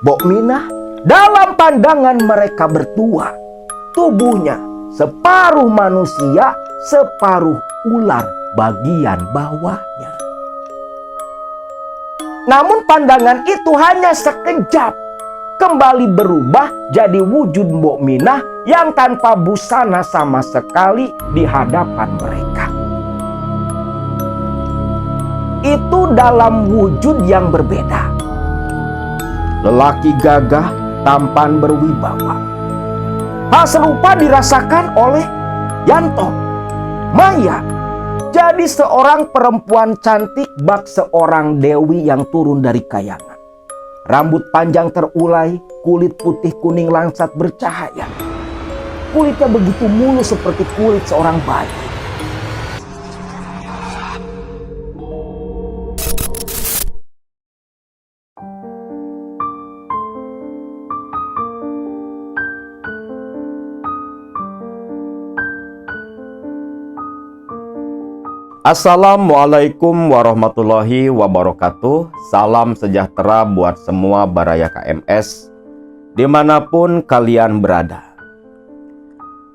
Bokminah dalam pandangan mereka berdua, tubuhnya separuh manusia, separuh ular bagian bawahnya. Namun pandangan itu hanya sekejap, kembali berubah jadi wujud Bokminah yang tanpa busana sama sekali di hadapan mereka. Itu dalam wujud yang berbeda. Lelaki gagah, tampan, berwibawa. Hal serupa dirasakan oleh Yanto. Maya jadi seorang perempuan cantik bak seorang dewi yang turun dari kayangan. Rambut panjang terulai, kulit putih kuning langsat bercahaya. Kulitnya begitu mulus seperti kulit seorang bayi. Assalamualaikum warahmatullahi wabarakatuh. Salam sejahtera buat semua Baraya KMS dimanapun kalian berada.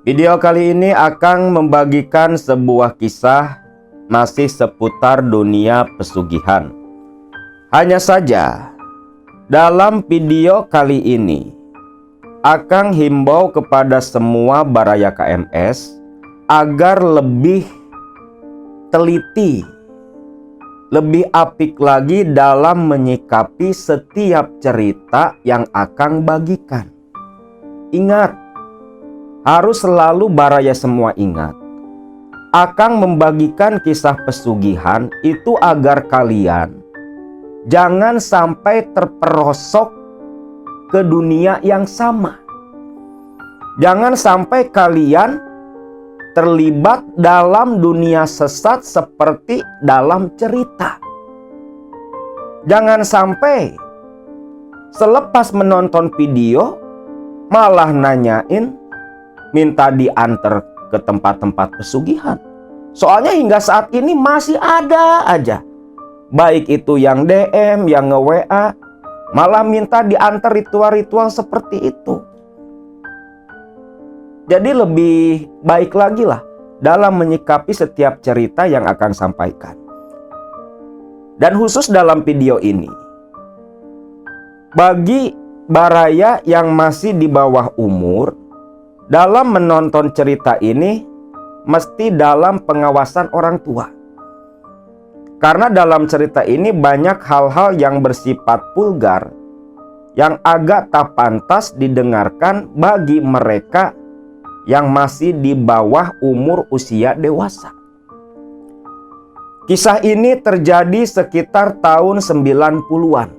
Video kali ini akan membagikan sebuah kisah masih seputar dunia pesugihan. Hanya saja dalam video kali ini akan himbau kepada semua Baraya KMS agar lebih teliti, lebih apik lagi dalam menyikapi setiap cerita yang akan bagikan. Ingat, harus selalu Baraya semua ingat, akan membagikan kisah pesugihan itu agar kalian jangan sampai terperosok ke dunia yang sama. Jangan sampai kalian terlibat dalam dunia sesat seperti dalam cerita. Jangan sampai selepas menonton video malah nanyain minta diantar ke tempat-tempat pesugihan. Soalnya hingga saat ini masih ada aja, baik itu yang DM, yang nge-WA, malah minta diantar ritual-ritual seperti itu. Jadi lebih baik lagi lah dalam menyikapi setiap cerita yang akan sampaikan. Dan khusus dalam video ini, bagi Baraya yang masih di bawah umur, dalam menonton cerita ini mesti dalam pengawasan orang tua. Karena dalam cerita ini banyak hal-hal yang bersifat vulgar, yang agak tak pantas didengarkan bagi mereka yang masih di bawah umur usia dewasa. Kisah ini terjadi sekitar tahun 90-an.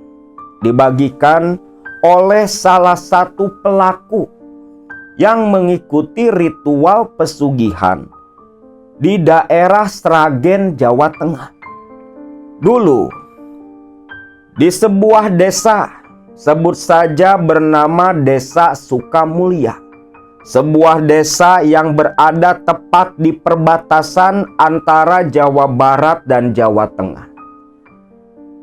Dibagikan oleh salah satu pelaku yang mengikuti ritual pesugihan di daerah Sragen, Jawa Tengah. Dulu, di sebuah desa, sebut saja bernama Desa Sukamulya. Sebuah desa yang berada tepat di perbatasan antara Jawa Barat dan Jawa Tengah.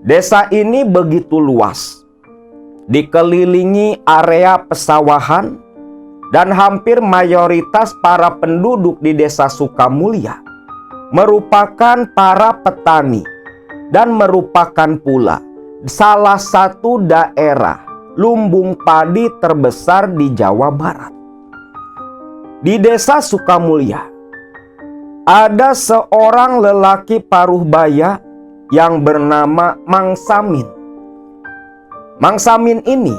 Desa ini begitu luas, dikelilingi area pesawahan, dan hampir mayoritas para penduduk di Desa Sukamulya merupakan para petani dan merupakan pula salah satu daerah lumbung padi terbesar di Jawa Barat. Di Desa Sukamulya ada seorang lelaki paruh baya yang bernama Mang Samin. Mang Samin ini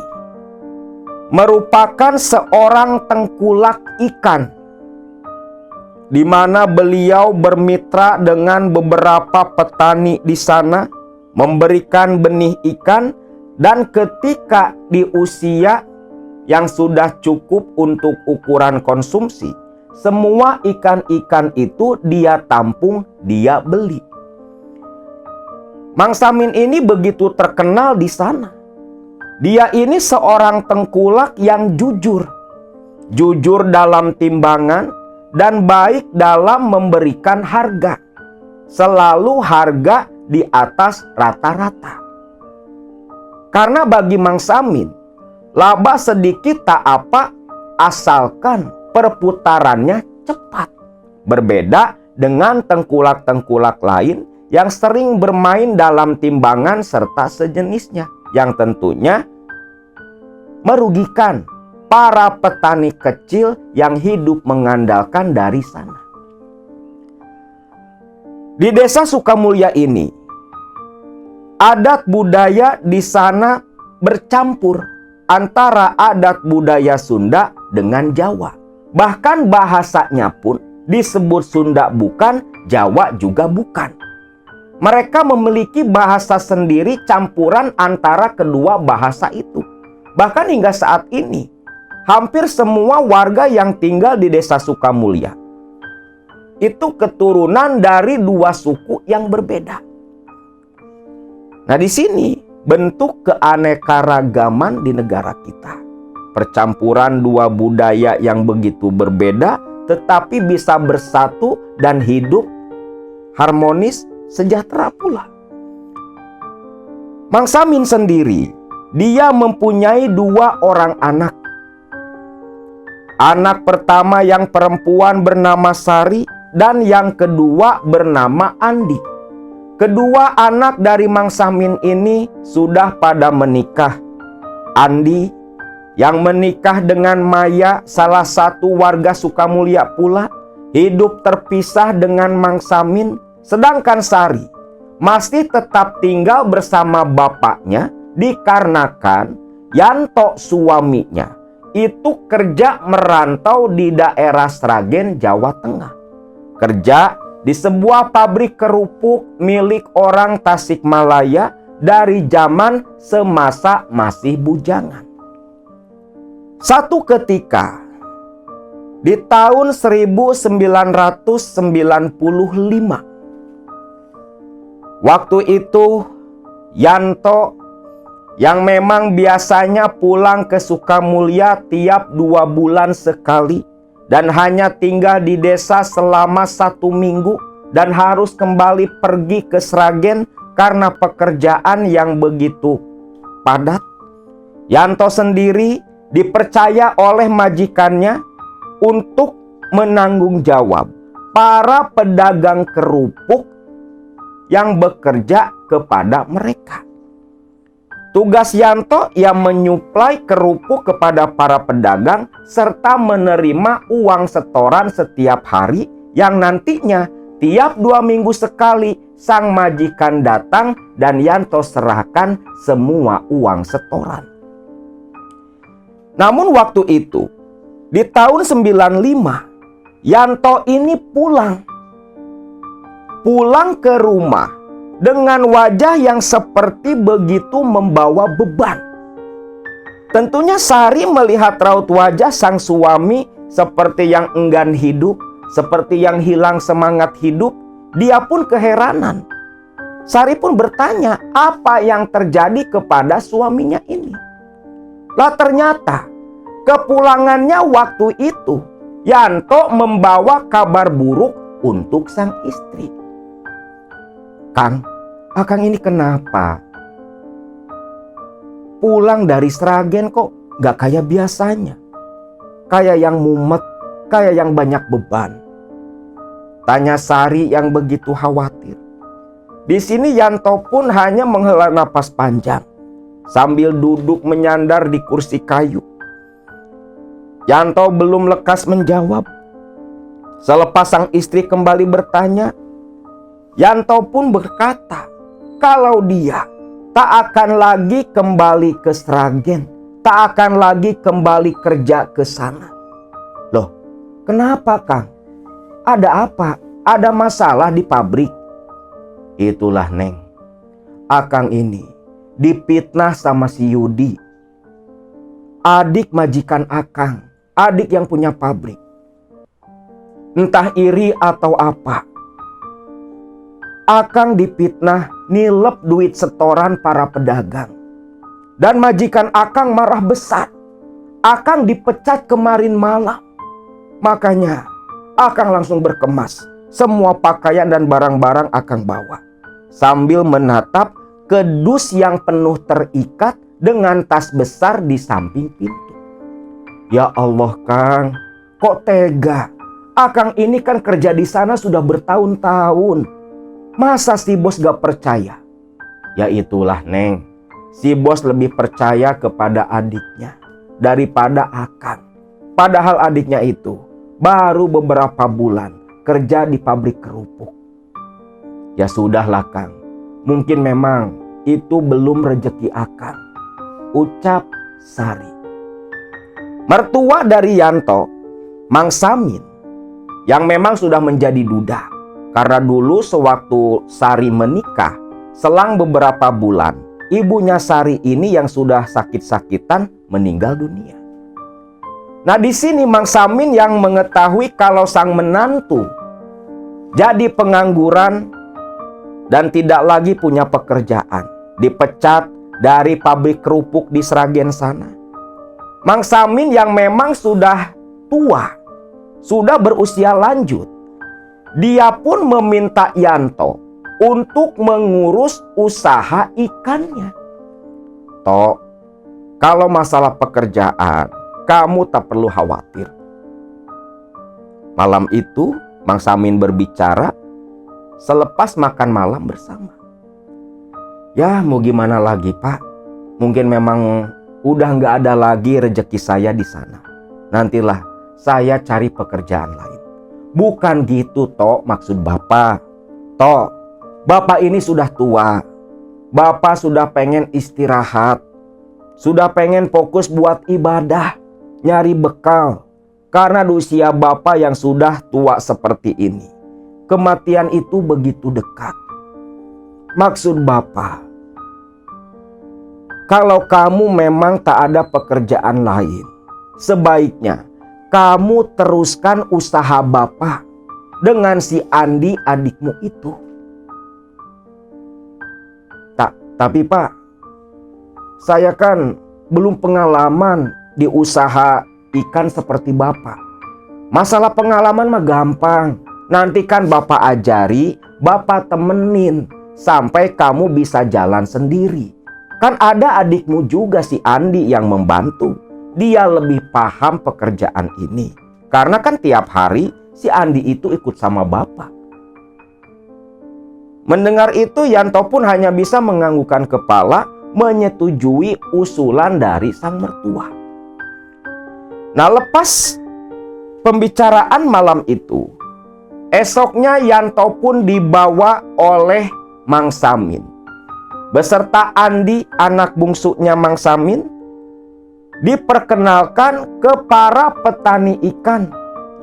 merupakan seorang tengkulak ikan, di mana beliau bermitra dengan beberapa petani di sana, memberikan benih ikan, dan ketika di usia yang sudah cukup untuk ukuran konsumsi, semua ikan-ikan itu dia tampung, dia beli. Mang Samin ini begitu terkenal di sana. Dia ini seorang tengkulak yang jujur. Jujur dalam timbangan dan baik dalam memberikan harga. Selalu harga di atas rata-rata. Karena bagi Mang Samin, Laba sedikit tak apa, asalkan perputarannya cepat. Berbeda dengan tengkulak-tengkulak lain yang sering bermain dalam timbangan serta sejenisnya, yang tentunya merugikan para petani kecil yang hidup mengandalkan dari sana. Di desa Sukamulya ini, adat budaya di sana bercampur antara adat budaya Sunda dengan Jawa. Bahkan bahasanya pun disebut Sunda bukan, Jawa juga bukan. Mereka memiliki bahasa sendiri campuran antara kedua bahasa itu. Bahkan hingga saat ini, hampir semua warga yang tinggal di desa Sukamulya itu keturunan dari dua suku yang berbeda. Nah, di sini bentuk keanekaragaman di negara kita. Percampuran dua budaya yang begitu berbeda tetapi bisa bersatu dan hidup harmonis sejahtera pula. Mang Samin sendiri, dia mempunyai 2 orang anak. Anak pertama yang perempuan bernama Sari dan yang kedua bernama Andi. Kedua anak dari Mang Samin ini sudah pada menikah. Andi yang menikah dengan Maya, salah satu warga Sukamulya pula, hidup terpisah dengan Mang Samin. Sedangkan Sari masih tetap tinggal bersama bapaknya dikarenakan Yanto suaminya itu kerja merantau di daerah Sragen, Jawa Tengah. Kerja di sebuah pabrik kerupuk milik orang Tasikmalaya dari zaman semasa masih bujangan. Satu ketika di tahun 1995, waktu itu Yanto yang memang biasanya pulang ke Sukamulya tiap 2 bulan sekali dan hanya tinggal di desa selama 1 minggu dan harus kembali pergi ke Sragen karena pekerjaan yang begitu padat. Yanto sendiri dipercaya oleh majikannya untuk menanggung jawab para pedagang kerupuk yang bekerja kepada mereka. Tugas Yanto yang menyuplai kerupuk kepada para pedagang serta menerima uang setoran setiap hari yang nantinya tiap 2 minggu sekali sang majikan datang dan Yanto serahkan semua uang setoran. Namun waktu itu di tahun 95 Yanto ini pulang ke rumah dengan wajah yang seperti begitu membawa beban. Tentunya Sari melihat raut wajah sang suami seperti yang enggan hidup, seperti yang hilang semangat hidup. Dia pun keheranan. Sari pun bertanya apa yang terjadi kepada suaminya ini. Lah ternyata kepulangannya waktu itu Yanto membawa kabar buruk untuk sang istri. Kang, Akang ini kenapa? Pulang dari Sragen kok gak kayak biasanya. Kayak yang mumet, kayak yang banyak beban. Tanya Sari yang begitu khawatir. Di sini Yanto pun hanya menghela napas panjang sambil duduk menyandar di kursi kayu. Yanto belum lekas menjawab. Selepas sang istri kembali bertanya, Yanto pun berkata kalau dia tak akan lagi kembali ke Sragen, tak akan lagi kembali kerja ke sana. Loh, kenapa Kang? Ada apa? Ada masalah di pabrik? Itulah Neng, Akang ini dipitnah sama si Yudi, adik majikan Akang, adik yang punya pabrik. Entah iri atau apa, Akang dipitnah nilep duit setoran para pedagang. Dan majikan Akang marah besar. Akang dipecat kemarin malam. Makanya Akang langsung berkemas semua pakaian dan barang-barang Akang bawa. Sambil menatap ke dus yang penuh terikat dengan tas besar di samping pintu. Ya Allah Kang, kok tega? Akang ini kan kerja di sana sudah bertahun-tahun. Masa si bos gak percaya? Ya itulah Neng, si bos lebih percaya kepada adiknya daripada Akang. Padahal adiknya itu baru beberapa bulan kerja di pabrik kerupuk. Ya sudahlah Kang, mungkin memang itu belum rezeki Akang, ucap Sari. Mertua dari Yanto, Mang Samin, yang memang sudah menjadi duda. Karena dulu sewaktu Sari menikah, selang beberapa bulan, ibunya Sari ini yang sudah sakit-sakitan meninggal dunia. Nah di sini Mang Samin yang mengetahui kalau sang menantu jadi pengangguran dan tidak lagi punya pekerjaan, dipecat dari pabrik kerupuk di Sragen sana. Mang Samin yang memang sudah tua, sudah berusia lanjut, dia pun meminta Yanto untuk mengurus usaha ikannya. Tok, kalau masalah pekerjaan, kamu tak perlu khawatir. Malam itu, Mang Samin berbicara selepas makan malam bersama. Ya mau gimana lagi Pak, mungkin memang udah nggak ada lagi rezeki saya di sana. Nantilah saya cari pekerjaan lain. Bukan gitu Tok maksud Bapak. Tok, Bapak ini sudah tua. Bapak sudah pengen istirahat. Sudah pengen fokus buat ibadah, nyari bekal. Karena di usia Bapak yang sudah tua seperti ini, kematian itu begitu dekat. Maksud Bapak, kalau kamu memang tak ada pekerjaan lain, sebaiknya kamu teruskan usaha Bapak dengan si Andi adikmu itu. Tapi Pak, saya kan belum pengalaman di usaha ikan seperti Bapak. Masalah pengalaman mah gampang. Nanti kan Bapak ajari, Bapak temenin sampai kamu bisa jalan sendiri. Kan ada adikmu juga si Andi yang membantu. Dia lebih paham pekerjaan ini. Karena kan tiap hari si Andi itu ikut sama Bapak. Mendengar itu Yanto pun hanya bisa menganggukkan kepala, menyetujui usulan dari sang mertua. Nah lepas pembicaraan malam itu, esoknya Yanto pun dibawa oleh Mang Samin beserta Andi anak bungsunya Mang Samin, diperkenalkan ke para petani ikan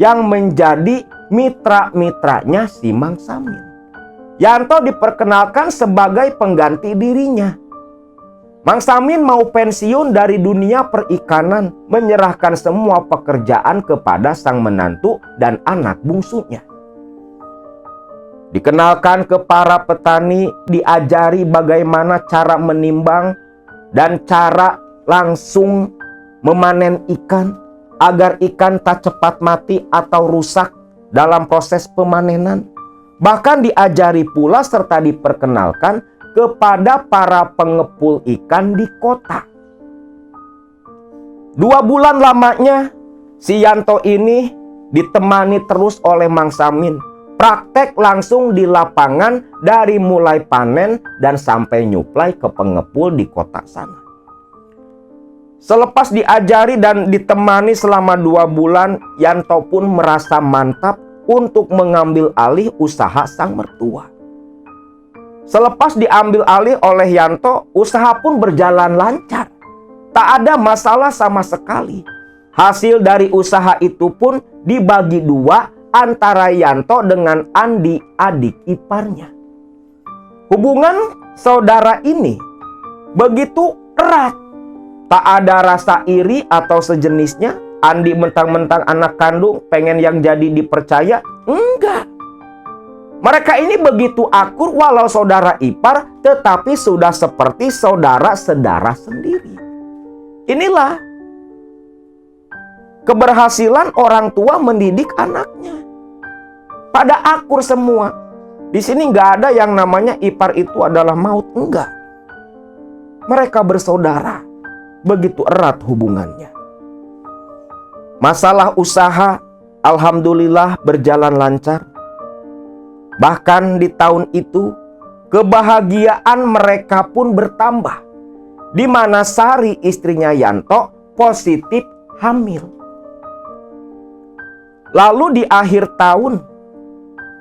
yang menjadi mitra-mitranya si Mang Samin. Yanto diperkenalkan sebagai pengganti dirinya. Mang Samin mau pensiun dari dunia perikanan, menyerahkan semua pekerjaan kepada sang menantu dan anak bungsunya. Dikenalkan ke para petani, diajari bagaimana cara menimbang dan cara langsung memanen ikan agar ikan tak cepat mati atau rusak dalam proses pemanenan. Bahkan diajari pula serta diperkenalkan kepada para pengepul ikan di kota. 2 bulan lamanya si Yanto ini ditemani terus oleh Mang Samin. Praktek langsung di lapangan dari mulai panen dan sampai nyuplai ke pengepul di kota sana. Selepas diajari dan ditemani selama 2 bulan, Yanto pun merasa mantap untuk mengambil alih usaha sang mertua. Selepas diambil alih oleh Yanto, usaha pun berjalan lancar. Tak ada masalah sama sekali. Hasil dari usaha itu pun dibagi 2 antara Yanto dengan Andi, adik iparnya. Hubungan saudara ini begitu erat. Tak ada rasa iri atau sejenisnya. Andi mentang-mentang anak kandung pengen yang jadi dipercaya. Enggak. Mereka ini begitu akur walau saudara ipar, tetapi sudah seperti saudara sedara sendiri. Inilah keberhasilan orang tua mendidik anaknya. Pada akur semua. Di sini nggak ada yang namanya ipar itu adalah maut. Enggak. Mereka bersaudara. begitu erat hubungannya. Masalah usaha alhamdulillah berjalan lancar. Bahkan di tahun itu kebahagiaan mereka pun bertambah, di mana Sari istrinya Yanto positif hamil. Lalu di akhir tahun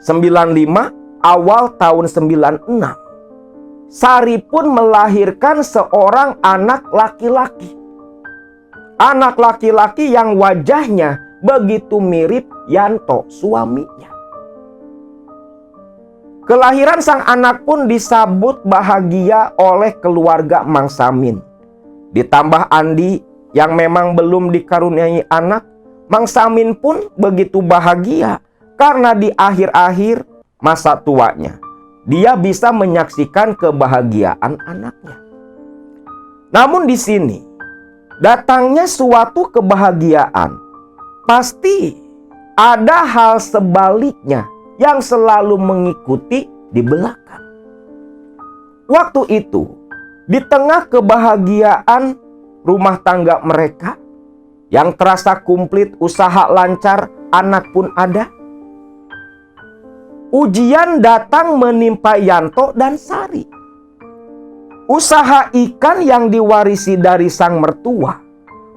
95 awal tahun 96, Sari pun melahirkan seorang anak laki-laki. Anak laki-laki yang wajahnya begitu mirip Yanto suaminya. Kelahiran sang anak pun disambut bahagia oleh keluarga Mang Samin. Ditambah Andi yang memang belum dikaruniai anak, Mang Samin pun begitu bahagia karena di akhir-akhir masa tuanya dia bisa menyaksikan kebahagiaan anaknya. Namun di sini datangnya suatu kebahagiaan, pasti ada hal sebaliknya yang selalu mengikuti di belakang. Waktu itu, di tengah kebahagiaan rumah tangga mereka yang terasa komplit, usaha lancar, anak pun ada, ujian datang menimpa Yanto dan Sari. Usaha ikan yang diwarisi dari sang mertua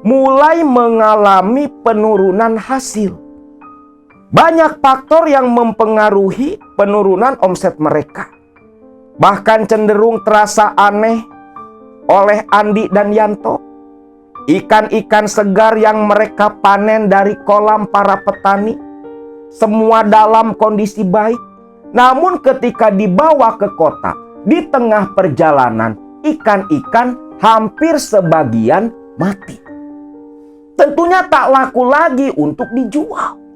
mulai mengalami penurunan hasil. Banyak faktor yang mempengaruhi penurunan omset mereka. Bahkan cenderung terasa aneh oleh Andi dan Yanto. Ikan-ikan segar yang mereka panen dari kolam para petani, semua dalam kondisi baik. Namun ketika dibawa ke kota, di tengah perjalanan, ikan-ikan hampir sebagian mati. Tentunya tak laku lagi untuk dijual.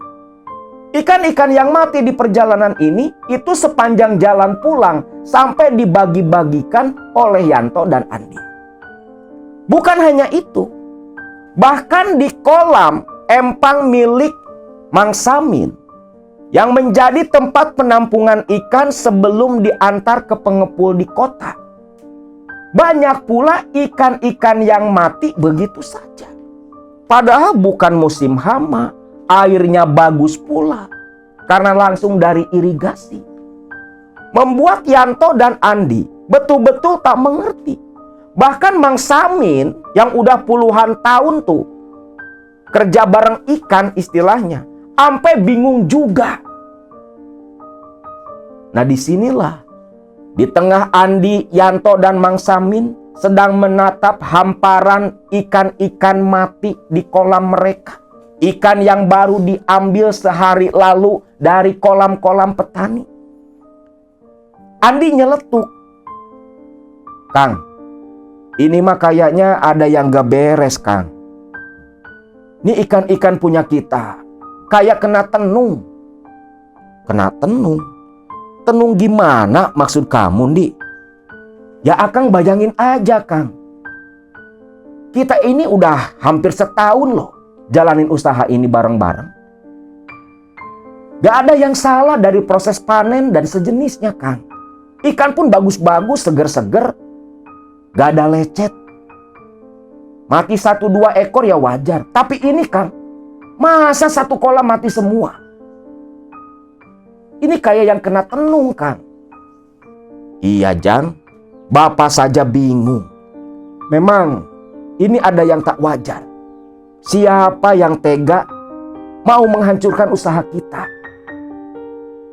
Ikan-ikan yang mati di perjalanan ini itu sepanjang jalan pulang sampai dibagi-bagikan oleh Yanto dan Andi. Bukan hanya itu, bahkan di kolam empang milik Mang Samin yang menjadi tempat penampungan ikan sebelum diantar ke pengepul di kota, banyak pula ikan-ikan yang mati begitu saja. Padahal bukan musim hama, airnya bagus pula karena langsung dari irigasi. Membuat Yanto dan Andi betul-betul tak mengerti. Bahkan Mang Samin yang udah puluhan tahun tuh kerja bareng ikan istilahnya, sampai bingung juga. Nah disinilah, di tengah Andi, Yanto dan Mang Samin sedang menatap hamparan ikan-ikan mati di kolam mereka. Ikan yang baru diambil sehari lalu dari kolam-kolam petani. Andi nyeletuk, "Kang, ini mah kayaknya ada yang gak beres, Kang. Ini ikan-ikan punya kita kayak kena tenung." "Kena tenung? Tenung gimana maksud kamu, Di?" "Ya Akang bayangin aja, Kang. Kita ini udah hampir setahun loh jalanin usaha ini bareng-bareng. Gak ada yang salah dari proses panen dan sejenisnya, Kang. Ikan pun bagus-bagus, seger-seger. Gak ada lecet. Mati 1-2 ekor ya wajar. Tapi ini, Kang, masa satu kolam mati semua? Ini kayak yang kena tenung, Kang." "Iya, Jang. Bapak saja bingung. Memang ini ada yang tak wajar. Siapa yang tega mau menghancurkan usaha kita?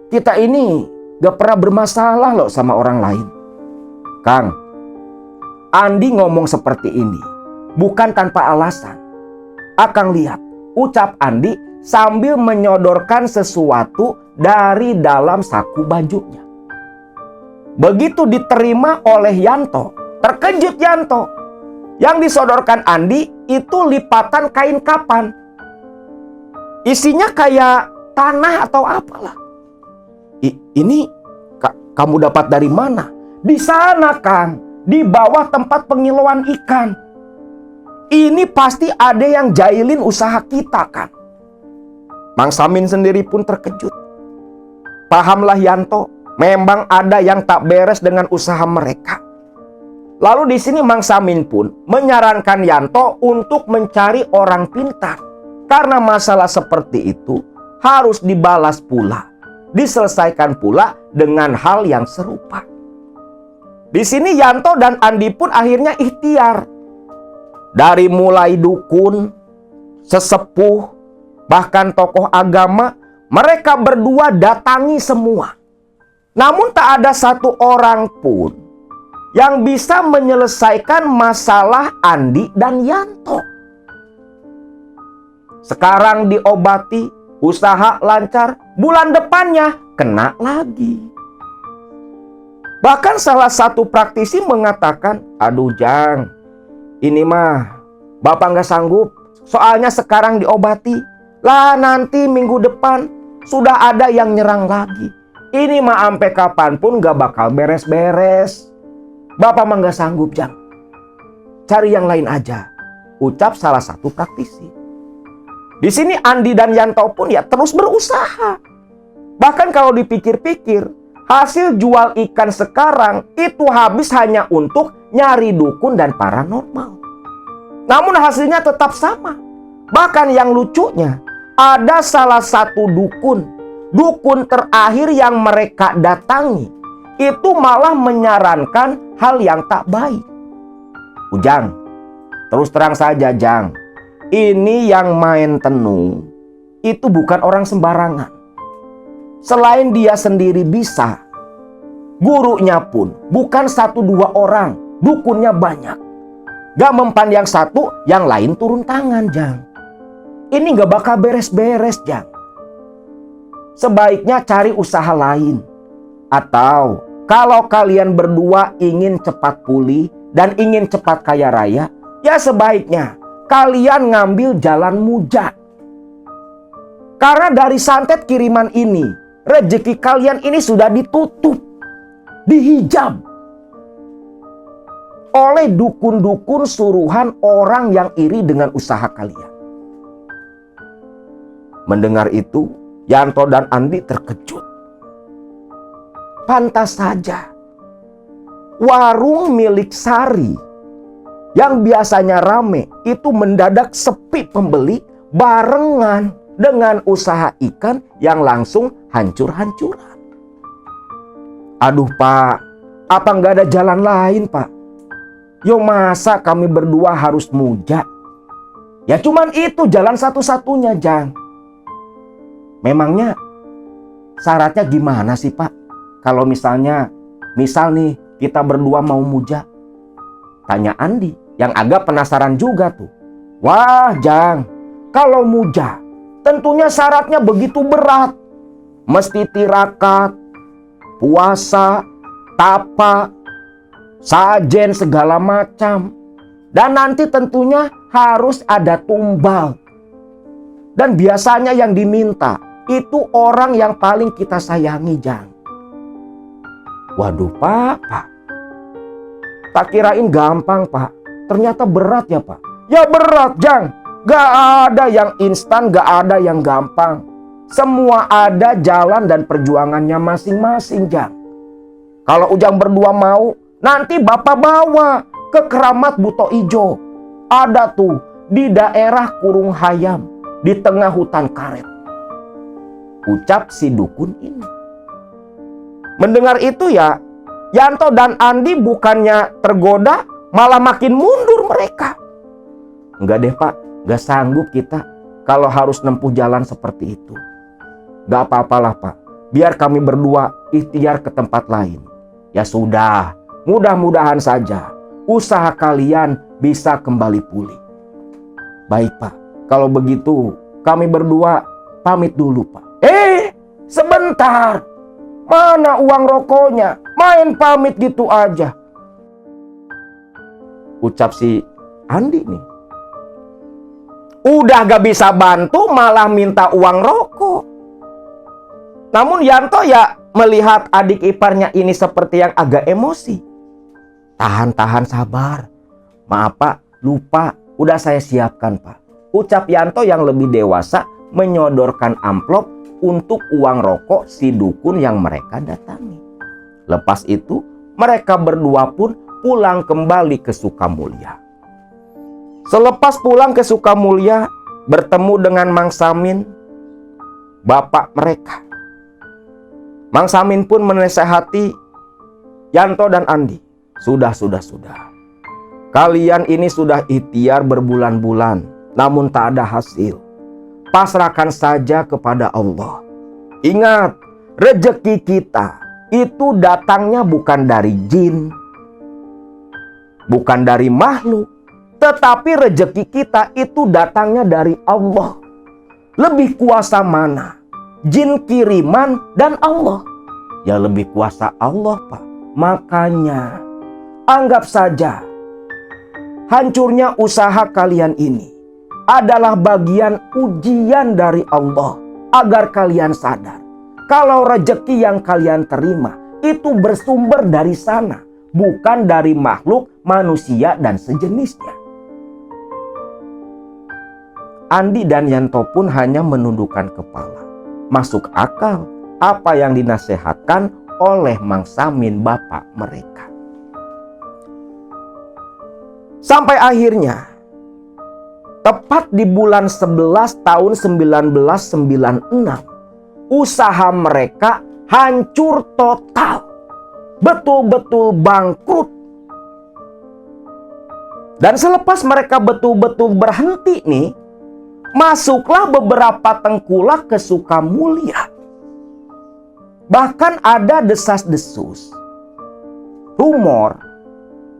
Kita ini gak pernah bermasalah loh sama orang lain." "Kang, Andi ngomong seperti ini bukan tanpa alasan. Akang lihat," ucap Andi sambil menyodorkan sesuatu dari dalam saku bajunya. Begitu diterima oleh Yanto, terkejut Yanto. Yang disodorkan Andi itu lipatan kain kapan. Isinya kayak tanah atau apalah. "Ini kamu dapat dari mana?" "Di sana, Kang, di bawah tempat pengiloan ikan. Ini pasti ada yang jailin usaha kita, kan?" Mang Samin sendiri pun terkejut. Pahamlah Yanto, memang ada yang tak beres dengan usaha mereka. Lalu di sini Mang Samin pun menyarankan Yanto untuk mencari orang pintar. Karena masalah seperti itu harus dibalas pula, diselesaikan pula dengan hal yang serupa. Di sini Yanto dan Andi pun akhirnya ikhtiar. Dari mulai dukun, sesepuh, bahkan tokoh agama, mereka berdua datangi semua. Namun tak ada satu orang pun yang bisa menyelesaikan masalah Andi dan Yanto. Sekarang diobati, usaha lancar, bulan depannya kena lagi. Bahkan salah satu praktisi mengatakan, "Aduh Jang, ini mah Bapak nggak sanggup, soalnya sekarang diobati. Lah nanti minggu depan sudah ada yang nyerang lagi. Ini mah sampai kapanpun nggak bakal beres-beres. Bapak mah nggak sanggup Jang. Cari yang lain aja," ucap salah satu praktisi. Di sini Andi dan Yanto pun ya terus berusaha. Bahkan kalau dipikir-pikir, hasil jual ikan sekarang itu habis hanya untuk nyari dukun dan paranormal. Namun hasilnya tetap sama. Bahkan yang lucunya, ada salah satu dukun terakhir yang mereka datangi, itu malah menyarankan hal yang tak baik. Ujang, terus terang saja Jang, ini yang main tenung itu bukan orang sembarangan. Selain dia sendiri bisa, gurunya pun bukan 1-2 orang, dukunnya banyak. Gak mempan yang satu, yang lain turun tangan Jang. Ini gak bakal beres-beres Jang. Sebaiknya cari usaha lain. Atau kalau kalian berdua ingin cepat pulih dan ingin cepat kaya raya, ya sebaiknya kalian ngambil jalan muja. Karena dari santet kiriman ini, rezeki kalian ini sudah ditutup, dihijab oleh dukun-dukun suruhan orang yang iri dengan usaha kalian. Mendengar itu, Yanto dan Andi terkejut. Pantas saja warung milik Sari yang biasanya rame itu mendadak sepi pembeli barengan dengan usaha ikan yang langsung hancur-hancuran. Aduh Pak, apa nggak ada jalan lain Pak? Yo masa kami berdua harus muja? Ya cuman itu jalan satu-satunya Jang. Memangnya syaratnya gimana sih Pak? Kalau misal nih kita berdua mau muja? Tanya Andi yang agak penasaran juga tuh. Wah Jang, kalau muja tentunya syaratnya begitu berat. Mesti tirakat, puasa, tapa, sajen segala macam. Dan nanti tentunya harus ada tumbal. Dan biasanya yang diminta itu orang yang paling kita sayangi Jang. Waduh Pak. Tak kirain gampang Pak. Ternyata berat ya Pak. Ya berat Jang. Gak ada yang instan, gak ada yang gampang. Semua ada jalan dan perjuangannya masing-masing Jang. Kalau Ujang berdua mau, nanti Bapak bawa ke Keramat Buto Ijo. Ada tuh di daerah Kurung Hayam, di tengah hutan karet, ucap si dukun ini. Mendengar itu ya, Yanto dan Andi bukannya tergoda, malah makin mundur mereka. Enggak deh Pak, gak sanggup kita kalau harus nempuh jalan seperti itu. Gak apa-apalah Pak, biar kami berdua ikhtiar ke tempat lain. Ya sudah, mudah-mudahan saja usaha kalian bisa kembali pulih. Baik Pak, kalau begitu kami berdua pamit dulu Pak. Sebentar, mana uang rokoknya? Main pamit gitu aja, ucap si Andi nih. Udah gak bisa bantu malah minta uang rokok. Namun Yanto ya melihat adik iparnya ini seperti yang agak emosi. Tahan sabar. Maaf Pak, lupa. Udah saya siapkan Pak, ucap Yanto yang lebih dewasa menyodorkan amplop untuk uang rokok si dukun yang mereka datangi. Lepas itu mereka berdua pun pulang kembali ke Sukamulya. Selepas pulang ke Sukamulya, bertemu dengan Mang Samin, bapak mereka. Mang Samin pun menasehati Yanto dan Andi. Sudah. Kalian ini sudah ikhtiar berbulan-bulan, namun tak ada hasil. Pasrahkan saja kepada Allah. Ingat, rezeki kita itu datangnya bukan dari jin, bukan dari makhluk, tetapi rezeki kita itu datangnya dari Allah. Lebih kuasa mana? Jin kiriman dan Allah? Ya lebih kuasa Allah, Pak. Makanya anggap saja hancurnya usaha kalian ini adalah bagian ujian dari Allah agar kalian sadar kalau rezeki yang kalian terima itu bersumber dari sana, bukan dari makhluk, manusia dan sejenisnya. Andi dan Yanto pun hanya menundukkan kepala. Masuk akal apa yang dinasihatkan oleh Mang Samin bapak mereka. Sampai akhirnya tepat di bulan 11 tahun 1996, usaha mereka hancur total. Betul-betul bangkrut. Dan selepas mereka betul-betul berhenti nih, masuklah beberapa tengkulak ke Sukamulya. Bahkan ada desas-desus, rumor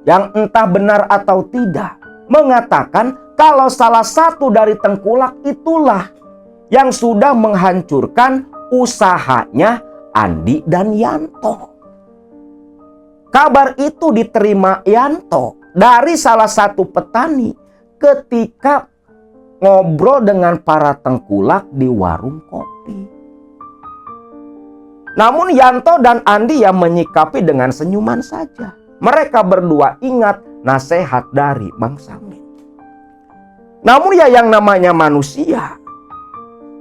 yang entah benar atau tidak, mengatakan kalau salah satu dari tengkulak itulah yang sudah menghancurkan usahanya Andi dan Yanto. Kabar itu diterima Yanto dari salah satu petani ketika ngobrol dengan para tengkulak di warung kopi. Namun Yanto dan Andi yang menyikapi dengan senyuman saja. Mereka berdua ingat nasihat dari Mang Samin. Namun ya yang namanya manusia,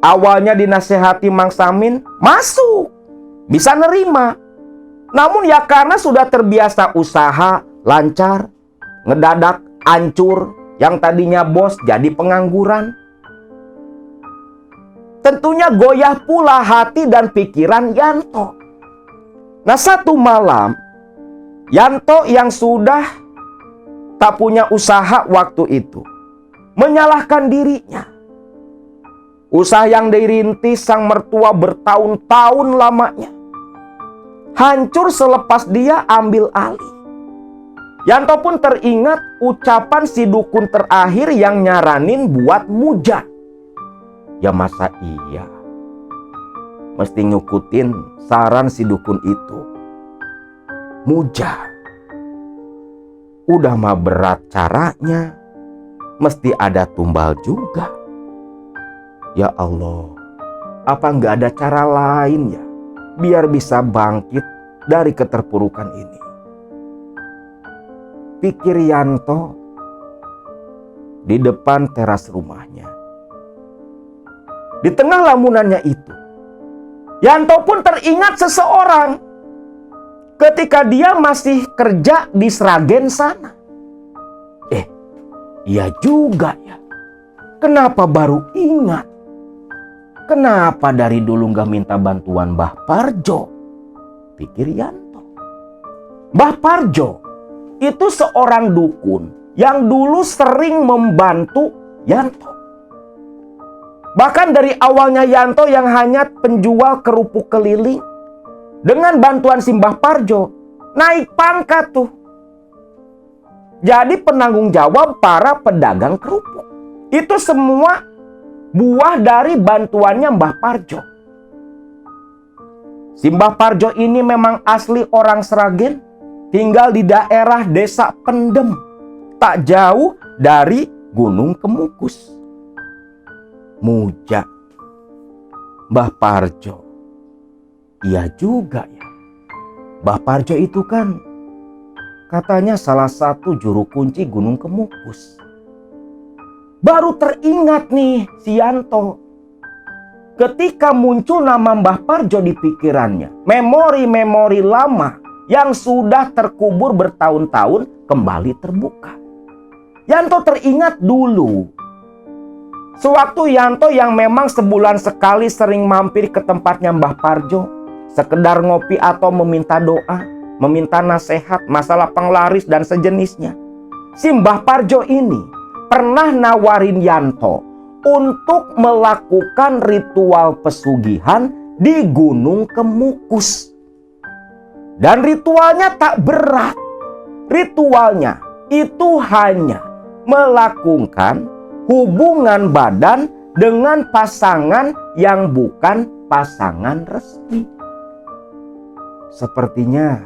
awalnya dinasehati Mang Samin, masuk, bisa nerima. Namun ya karena sudah terbiasa usaha lancar, ngedadak hancur, yang tadinya bos jadi pengangguran. Tentunya goyah pula hati dan pikiran Yanto. Nah, satu malam Yanto yang sudah tak punya usaha waktu itu menyalahkan dirinya. Usaha yang dirintis sang mertua bertahun-tahun lamanya hancur selepas dia ambil alih. Yanto pun teringat ucapan si dukun terakhir yang nyaranin buat muja. Ya masa iya mesti ngikutin saran si dukun itu? Muja. Udah mah berat caranya, mesti ada tumbal juga. Ya Allah, apa nggak ada cara lain ya biar bisa bangkit dari keterpurukan ini? Pikir Yanto di depan teras rumahnya. Di tengah lamunannya itu, Yanto pun teringat seseorang ketika dia masih kerja di Sragen sana. Iya juga ya. Kenapa baru ingat? Kenapa dari dulu gak minta bantuan Mbah Parjo? Pikir Yanto. Mbah Parjo itu seorang dukun yang dulu sering membantu Yanto. Bahkan dari awalnya Yanto yang hanya penjual kerupuk keliling, dengan bantuan si Mbah Parjo naik pangkat tuh. Jadi penanggung jawab para pedagang kerupuk. Itu semua buah dari bantuannya Mbah Parjo. Si Mbah Parjo ini memang asli orang Sragen, tinggal di daerah desa Pendem, tak jauh dari Gunung Kemukus. Muja, Mbah Parjo. Iya juga ya. Mbah Parjo itu kan katanya salah satu juru kunci Gunung Kemukus. Baru teringat nih si Yanto. Ketika muncul nama Mbah Parjo di pikirannya, memori-memori lama yang sudah terkubur bertahun-tahun kembali terbuka. Yanto teringat dulu, sewaktu Yanto yang memang sebulan sekali sering mampir ke tempatnya Mbah Parjo, sekedar ngopi atau meminta doa, meminta nasihat masalah penglaris dan sejenisnya. Si Mbah Parjo ini pernah nawarin Yanto untuk melakukan ritual pesugihan di Gunung Kemukus. Dan ritualnya tak berat. Ritualnya itu hanya melakukan hubungan badan dengan pasangan yang bukan pasangan resmi. Sepertinya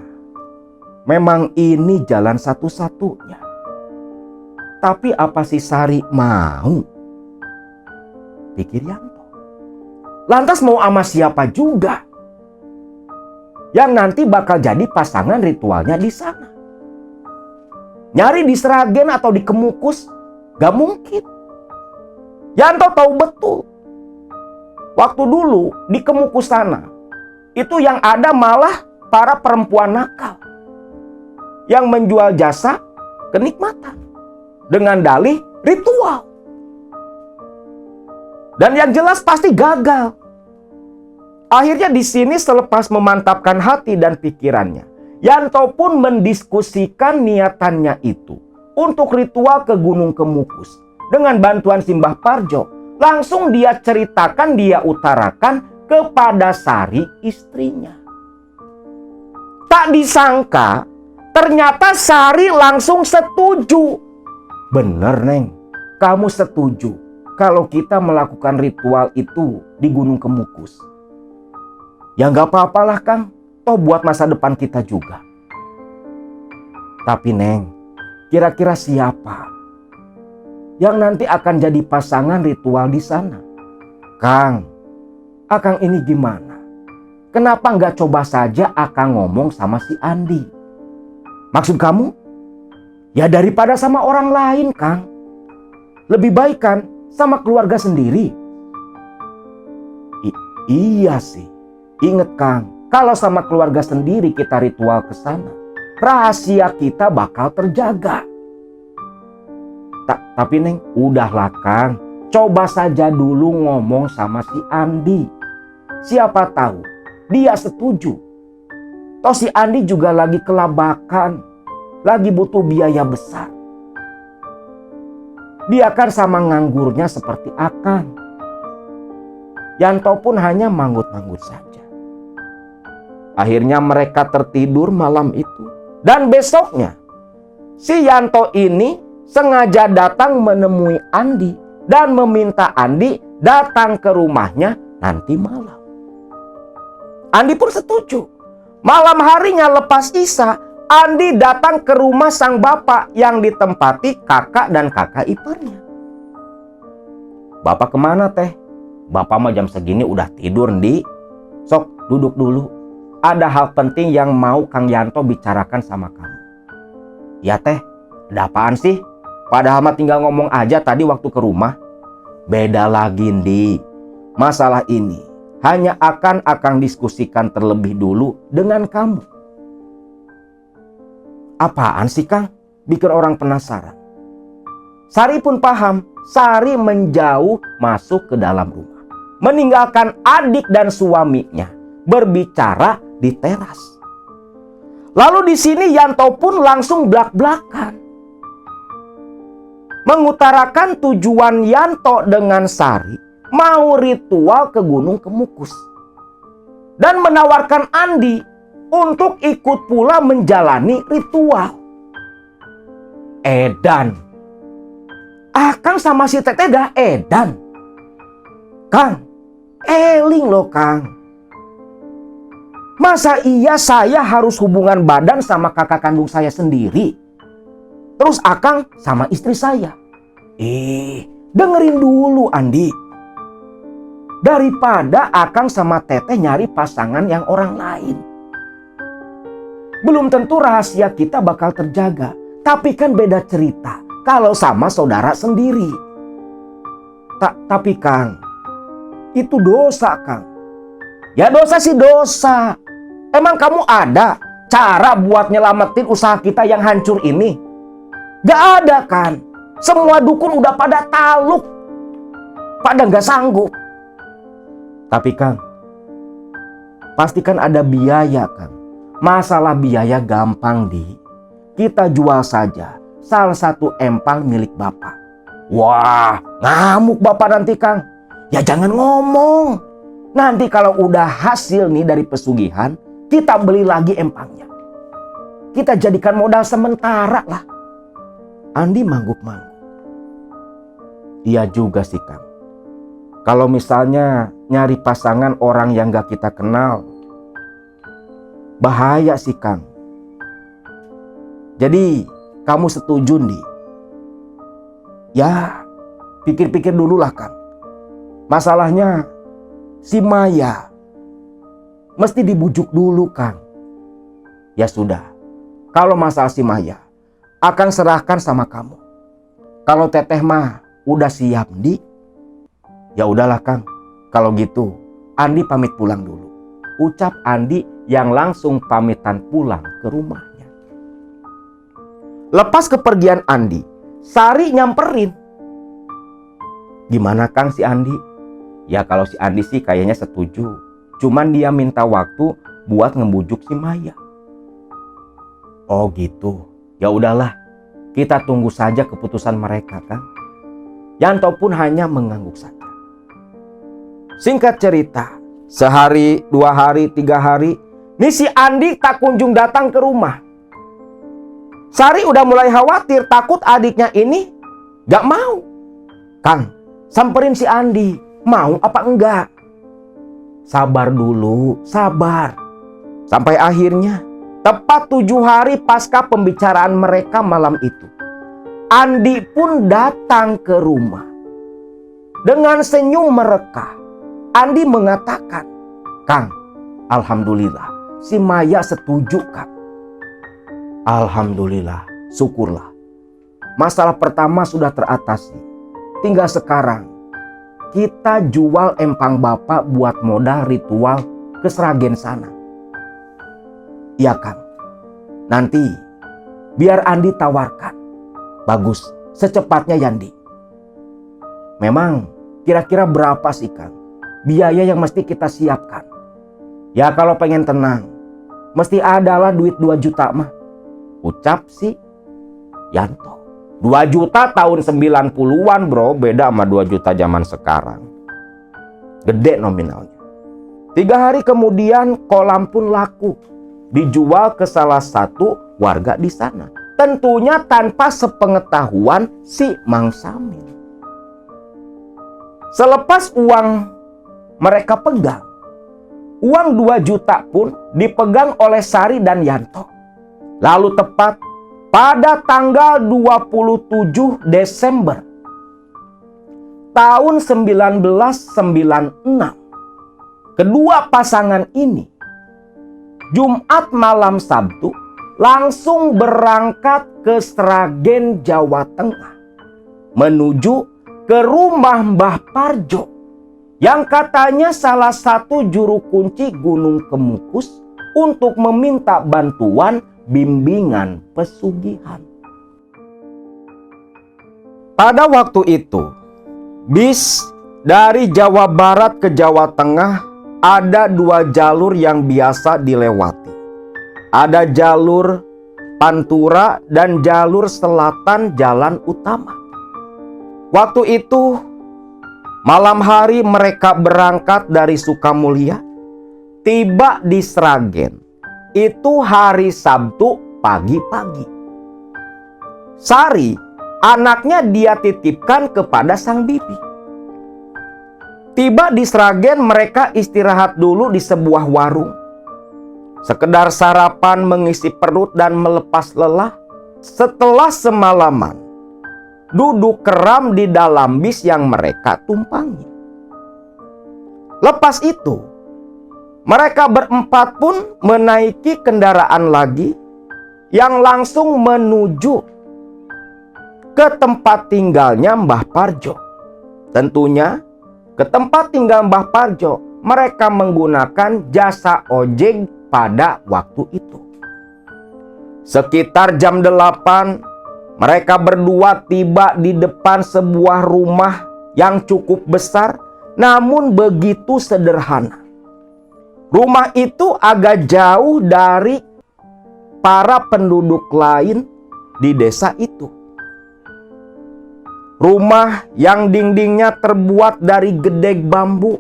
memang ini jalan satu-satunya. Tapi apa si Sari mau? Pikir Yanto. Lantas mau sama siapa juga yang nanti bakal jadi pasangan ritualnya di sana? Nyari di Sragen atau di Kemukus gak mungkin. Yanto tahu betul, waktu dulu di Kemukus sana itu yang ada malah para perempuan nakal yang menjual jasa kenikmatan dengan dalih ritual. Dan yang jelas pasti gagal. Akhirnya di sini selepas memantapkan hati dan pikirannya, Yanto pun mendiskusikan niatannya itu untuk ritual ke Gunung Kemukus. Dengan bantuan Simbah Parjo, langsung dia ceritakan, dia utarakan kepada Sari istrinya. Tak disangka, ternyata Sari langsung setuju. Bener Neng, kamu setuju kalau kita melakukan ritual itu di Gunung Kemukus? Ya gak apa-apalah Kang, toh buat masa depan kita juga. Tapi Neng, kira-kira siapa yang nanti akan jadi pasangan ritual di sana? Kang, Akang ini gimana? Kenapa gak coba saja Akang ngomong sama si Andi? Maksud kamu? Ya daripada sama orang lain Kang. Lebih baik kan sama keluarga sendiri. Iya sih. Ingat Kang, kalau sama keluarga sendiri kita ritual ke sana, rahasia kita bakal terjaga. Tapi Neng, udahlah Kang, coba saja dulu ngomong sama si Andi. Siapa tahu dia setuju. Toh si Andi juga lagi kelabakan, lagi butuh biaya besar. Dia kan sama nganggurnya seperti Akang. Yanto pun hanya manggut-manggut saja. Akhirnya mereka tertidur malam itu. Dan besoknya si Yanto ini sengaja datang menemui Andi dan meminta Andi datang ke rumahnya nanti malam. Andi pun setuju. Malam harinya lepas Isya, Andi datang ke rumah sang bapak yang ditempati kakak dan kakak iparnya. Bapak kemana teh? Bapak mah jam segini udah tidur Ndi. Sok duduk dulu. Ada hal penting yang mau Kang Yanto bicarakan sama kamu. Ya teh, ada apaan sih? Padahal mah tinggal ngomong aja tadi waktu ke rumah. Beda lagi Ndi. Masalah ini hanya akan Akang diskusikan terlebih dulu dengan kamu. Apaan sih Kang? Bikin orang penasaran. Sari pun paham. Sari menjauh masuk ke dalam rumah, meninggalkan adik dan suaminya berbicara di teras. Lalu di sini Yanto pun langsung blak-blakan mengutarakan tujuan Yanto dengan Sari mau ritual ke Gunung Kemukus dan menawarkan Andi untuk ikut pula menjalani ritual. Edan. Akang sama si Teteh dah edan. Kang, eling loh Kang. Masa iya saya harus hubungan badan sama kakak kandung saya sendiri? Terus Akang sama istri saya? Dengerin dulu Andi. Daripada Akang sama Teteh nyari pasangan yang orang lain, belum tentu rahasia kita bakal terjaga. Tapi kan beda cerita kalau sama saudara sendiri. Tapi Kang, itu dosa Kang. Ya dosa sih dosa. Emang kamu ada cara buat nyelamatin usaha kita yang hancur ini? Gak ada kan? Semua dukun udah pada taluk, pada gak sanggup. Tapi Kang, pastikan ada biaya Kang. Masalah biaya gampang kita jual saja salah satu empang milik Bapak. Wah, ngamuk Bapak nanti Kang. Ya jangan ngomong. Nanti kalau udah hasil nih dari pesugihan, kita beli lagi empangnya. Kita jadikan modal sementara lah. Andi mangguk-mangguk. Iya juga sih Kang. Kalau misalnya nyari pasangan orang yang gak kita kenal, bahaya sih Kang. Jadi kamu setuju nih? Ya pikir-pikir dulu lah Kang. Masalahnya si Maya mesti dibujuk dulu Kang. Ya sudah, kalau masalah si Maya akan serahkan sama kamu. Kalau Teteh mah udah siap ya udahlah Kang. Kalau gitu Andi pamit pulang dulu. Ucap Andi yang langsung pamitan pulang ke rumahnya. Lepas kepergian Andi, Sari nyamperin. Gimana Kang si Andi? Ya kalau si Andi sih kayaknya setuju. Cuman dia minta waktu buat ngebujuk si Maya. Oh gitu. Ya udahlah. Kita tunggu saja keputusan mereka Kang. Yanto pun hanya mengangguk saja. Singkat cerita, sehari, 2 hari, 3 hari, nih si Andi tak kunjung datang ke rumah. Sari udah mulai khawatir, takut adiknya ini gak mau. Kang, samperin si Andi, mau apa enggak? Sabar dulu, sabar. Sampai akhirnya, tepat 7 hari pasca pembicaraan mereka malam itu, Andi pun datang ke rumah. Dengan senyum merekah, Andi mengatakan, Kang, alhamdulillah, si Maya setuju Kang. Alhamdulillah, syukurlah. Masalah pertama sudah teratasi. Tinggal sekarang kita jual empang Bapak buat modal ritual ke Sragen sana. Iya Kang. Nanti biar Andi tawarkan. Bagus, secepatnya Yandi. Memang kira-kira berapa sih Kang biaya yang mesti kita siapkan? Ya kalau pengen tenang, mesti adalah duit 2 juta mah. Ucap si Yanto. 2 juta tahun 90-an bro, beda sama 2 juta zaman sekarang. Gede nominalnya. 3 hari kemudian kolam pun laku. Dijual ke salah satu warga di sana. Tentunya tanpa sepengetahuan si Mang Samin. Selepas uang mereka pegang, uang 2 juta pun dipegang oleh Sari dan Yanto. Lalu tepat pada tanggal 27 Desember tahun 1996, kedua pasangan ini Jumat malam Sabtu langsung berangkat ke Sragen, Jawa Tengah, menuju ke rumah Mbah Parjo yang katanya salah satu juru kunci Gunung Kemukus untuk meminta bantuan bimbingan pesugihan. Pada waktu itu, bis dari Jawa Barat ke Jawa Tengah ada 2 jalur yang biasa dilewati. Ada jalur Pantura dan jalur selatan jalan utama. Waktu itu malam hari mereka berangkat dari Sukamulya, tiba di Sragen. Itu hari Sabtu pagi-pagi. Sari, anaknya dia titipkan kepada sang bibi. Tiba di Sragen, mereka istirahat dulu di sebuah warung. Sekedar sarapan mengisi perut dan melepas lelah. Setelah semalaman duduk keram di dalam bis yang mereka tumpangi. Lepas itu, mereka berempat pun menaiki kendaraan lagi yang langsung menuju ke tempat tinggalnya Mbah Parjo. Tentunya ke tempat tinggal Mbah Parjo mereka menggunakan jasa ojek pada waktu itu. Sekitar jam 8, mereka berdua tiba di depan sebuah rumah yang cukup besar, namun begitu sederhana. Rumah itu agak jauh dari para penduduk lain di desa itu. Rumah yang dindingnya terbuat dari gedek bambu,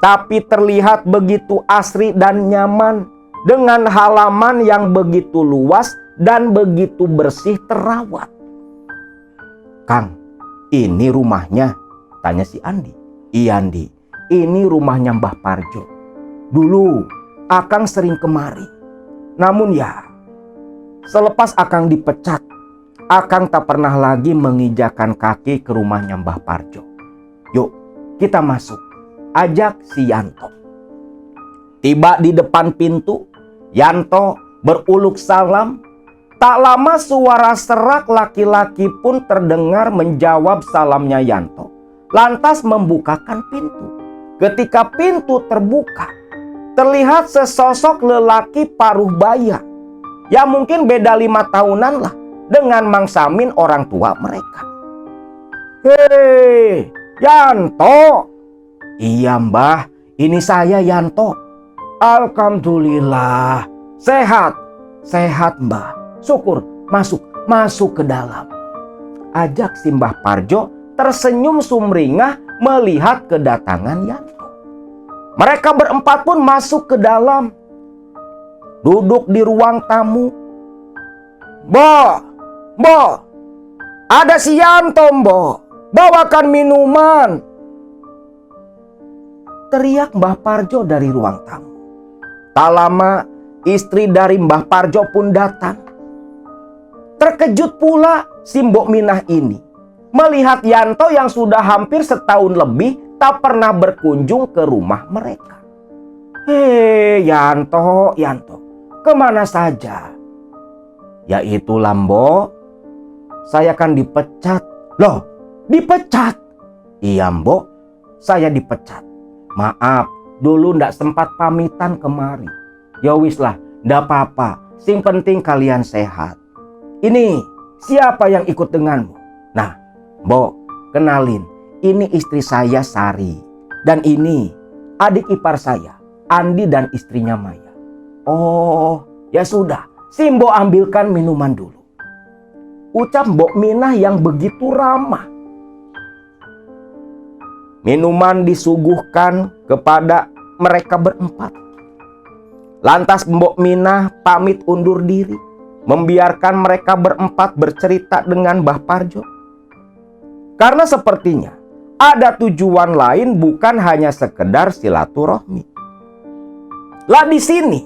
tapi terlihat begitu asri dan nyaman, dengan halaman yang begitu luas dan begitu bersih terawat. "Kang, ini rumahnya?" tanya si Andi. "Iya, Andi, ini rumahnya Mbah Parjo. Dulu Akang sering kemari. Namun ya, selepas Akang dipecat, Akang tak pernah lagi menginjakan kaki ke rumahnya Mbah Parjo. Yuk, kita masuk," ajak si Yanto. Tiba di depan pintu, Yanto beruluk salam. Tak lama suara serak laki-laki pun terdengar menjawab salamnya Yanto, lantas membukakan pintu. Ketika pintu terbuka, terlihat sesosok lelaki paruh baya, ya mungkin beda 5 tahunan lah dengan Mang Samin orang tua mereka. "Hei, Yanto!" "Iya Mbah, ini saya Yanto." "Alhamdulillah, sehat, sehat Mbah. Syukur, masuk ke dalam," ajak si Mbah Parjo tersenyum sumringah melihat kedatangan Yanto. Mereka berempat pun masuk ke dalam, duduk di ruang tamu. Bo, ada si Yanto, Bo. Bawakan minuman," teriak Mbah Parjo dari ruang tamu. Tak lama, istri dari Mbah Parjo pun datang. Terkejut pula si Mbok Minah ini melihat Yanto yang sudah hampir setahun lebih tak pernah berkunjung ke rumah mereka. "Hei Yanto, kemana saja?" "Ya itulah Mbok, saya kan dipecat." "Loh, dipecat?" "Iya Mbok, saya dipecat. Maaf, dulu ndak sempat pamitan kemari." "Ya wis lah, ndak apa-apa. Sing penting kalian sehat. Ini siapa yang ikut denganmu?" "Nah, Mbok, kenalin. Ini istri saya Sari. Dan ini adik ipar saya, Andi dan istrinya Maya." "Oh, ya sudah. Si Mbok ambilkan minuman dulu," ucap Mbok Minah yang begitu ramah. Minuman disuguhkan kepada mereka berempat. Lantas Mbok Minah pamit undur diri, membiarkan mereka berempat bercerita dengan Mbah Parjo. Karena sepertinya ada tujuan lain, bukan hanya sekedar silaturahmi. Lah di sini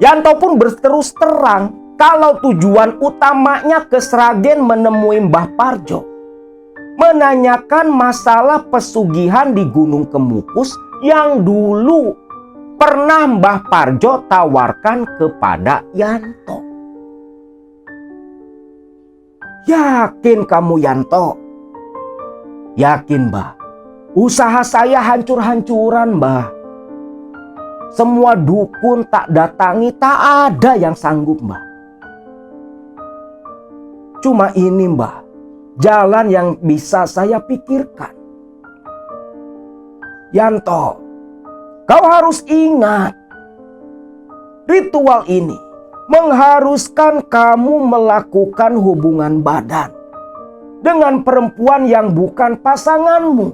Yanto pun berterus terang kalau tujuan utamanya ke Sragen menemui Mbah Parjo, menanyakan masalah pesugihan di Gunung Kemukus yang dulu pernah Mbah Parjo tawarkan kepada Yanto. "Yakin kamu Yanto?" "Yakin Mbah. Usaha saya hancur-hancuran Mbah. Semua dukun tak datangi, tak ada yang sanggup Mbah. Cuma ini Mbah, jalan yang bisa saya pikirkan." "Yanto, kau harus ingat, ritual ini mengharuskan kamu melakukan hubungan badan dengan perempuan yang bukan pasanganmu.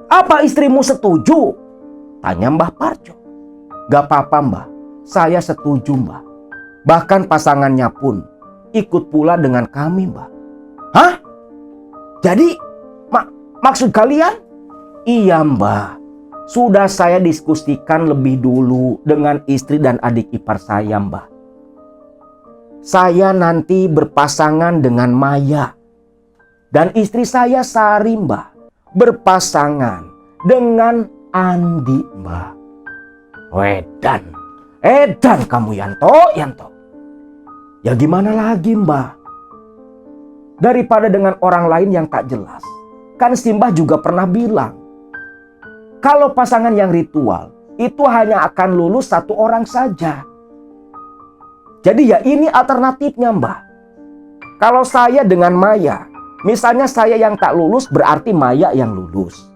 Apa istrimu setuju?" tanya Mbah Parjo. "Gak apa-apa Mbah, saya setuju Mbah. Bahkan pasangannya pun ikut pula dengan kami Mbah." "Hah? Jadi maksud kalian?" "Iya Mbah, sudah saya diskusikan lebih dulu dengan istri dan adik ipar saya Mbah. Saya nanti berpasangan dengan Maya. Dan istri saya Sari Mbah berpasangan dengan Andi Mbah." Edan kamu Yanto. "Ya gimana lagi Mbah? Daripada dengan orang lain yang tak jelas. Kan si Mbah juga pernah bilang, kalau pasangan yang ritual itu hanya akan lulus satu orang saja. Jadi ya ini alternatifnya, Mbak. Kalau saya dengan Maya, misalnya saya yang tak lulus berarti Maya yang lulus.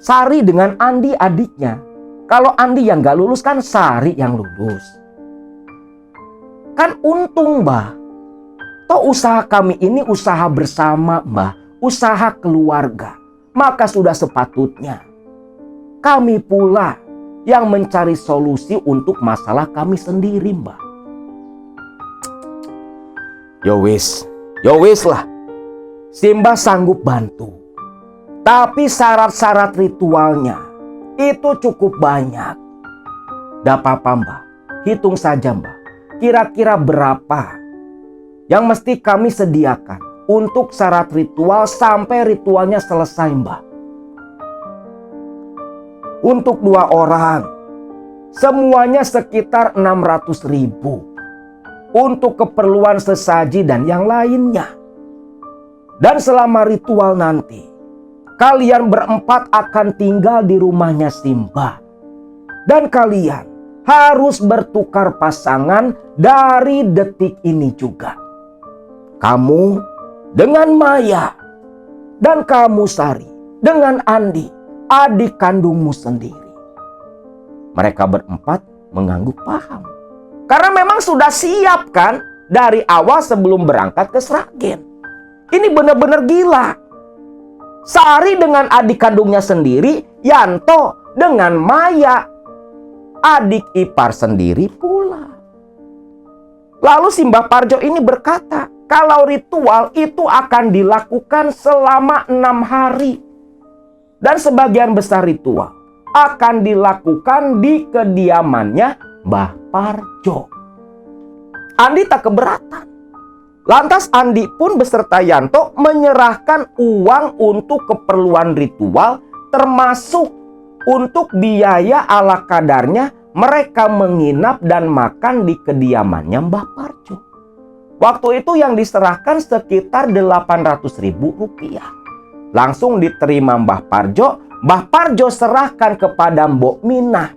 Sari dengan Andi adiknya. Kalau Andi yang gak lulus kan Sari yang lulus. Kan untung, Mbak. Toh usaha kami ini usaha bersama, Mbak. Usaha keluarga. Maka sudah sepatutnya kami pula yang mencari solusi untuk masalah kami sendiri, Mbak. Yo wis lah. Simbah sanggup bantu. Tapi syarat-syarat ritualnya itu cukup banyak. Gak apa-apa, Mbak. Hitung saja, Mbak. Kira-kira berapa yang mesti kami sediakan untuk syarat ritual sampai ritualnya selesai, Mbak. Untuk 2 orang, semuanya sekitar 600.000. Untuk keperluan sesaji dan yang lainnya. Dan selama ritual nanti, kalian berempat akan tinggal di rumahnya Simbah. Dan kalian harus bertukar pasangan dari detik ini juga. Kamu dengan Maya. Dan kamu Sari dengan Andi, adik kandungmu sendiri. Mereka berempat mengangguk paham. Karena memang sudah siap kan dari awal sebelum berangkat ke Sragen. Ini benar-benar gila. Sari dengan adik kandungnya sendiri, Yanto dengan Maya, adik ipar sendiri pula. Lalu Simbah Parjo ini berkata, kalau ritual itu akan dilakukan selama 6 hari. Dan sebagian besar ritual akan dilakukan di kediamannya Mbah Parjo. Andi tak keberatan. Lantas Andi pun beserta Yanto menyerahkan uang untuk keperluan ritual, termasuk untuk biaya ala kadarnya mereka menginap dan makan di kediamannya Mbah Parjo. Waktu itu yang diserahkan sekitar 800.000 rupiah. Langsung diterima Mbah Parjo. Mbah Parjo serahkan kepada Mbok Minah,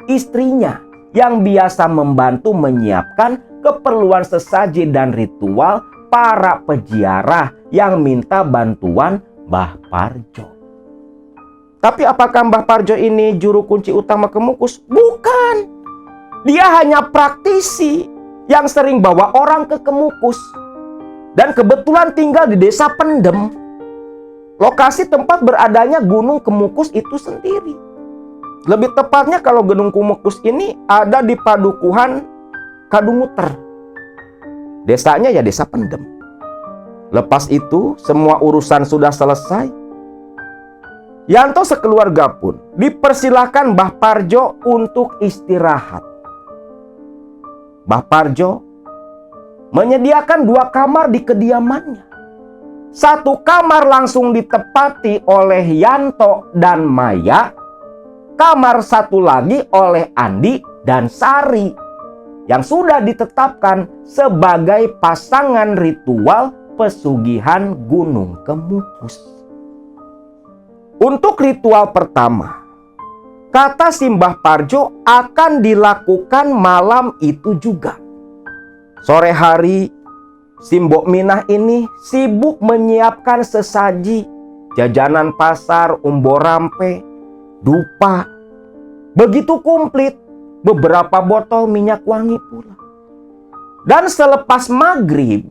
istrinya, yang biasa membantu menyiapkan keperluan sesaji dan ritual para peziarah yang minta bantuan Mbah Parjo. Tapi apakah Mbah Parjo ini juru kunci utama Kemukus? Bukan. Dia hanya praktisi yang sering bawa orang ke Kemukus. Dan kebetulan tinggal di desa Pendem. Lokasi tempat beradanya Gunung Kemukus itu sendiri. Lebih tepatnya kalau Gunung Kemukus ini ada di Padukuhan Kadumuter. Desanya ya desa Pendem. Lepas itu semua urusan sudah selesai. Yanto sekeluarga pun dipersilahkan Mbah Parjo untuk istirahat. Mbah Parjo menyediakan 2 kamar di kediamannya. 1 kamar langsung ditepati oleh Yanto dan Maya. Kamar 1 lagi oleh Andi dan Sari yang sudah ditetapkan sebagai pasangan ritual pesugihan Gunung Kemukus. Untuk ritual pertama, kata Simbah Parjo akan dilakukan malam itu juga. Sore hari, Simbok Minah ini sibuk menyiapkan sesaji, jajanan pasar, umbo rampe, dupa. Begitu komplit, beberapa botol minyak wangi pula. Dan selepas maghrib,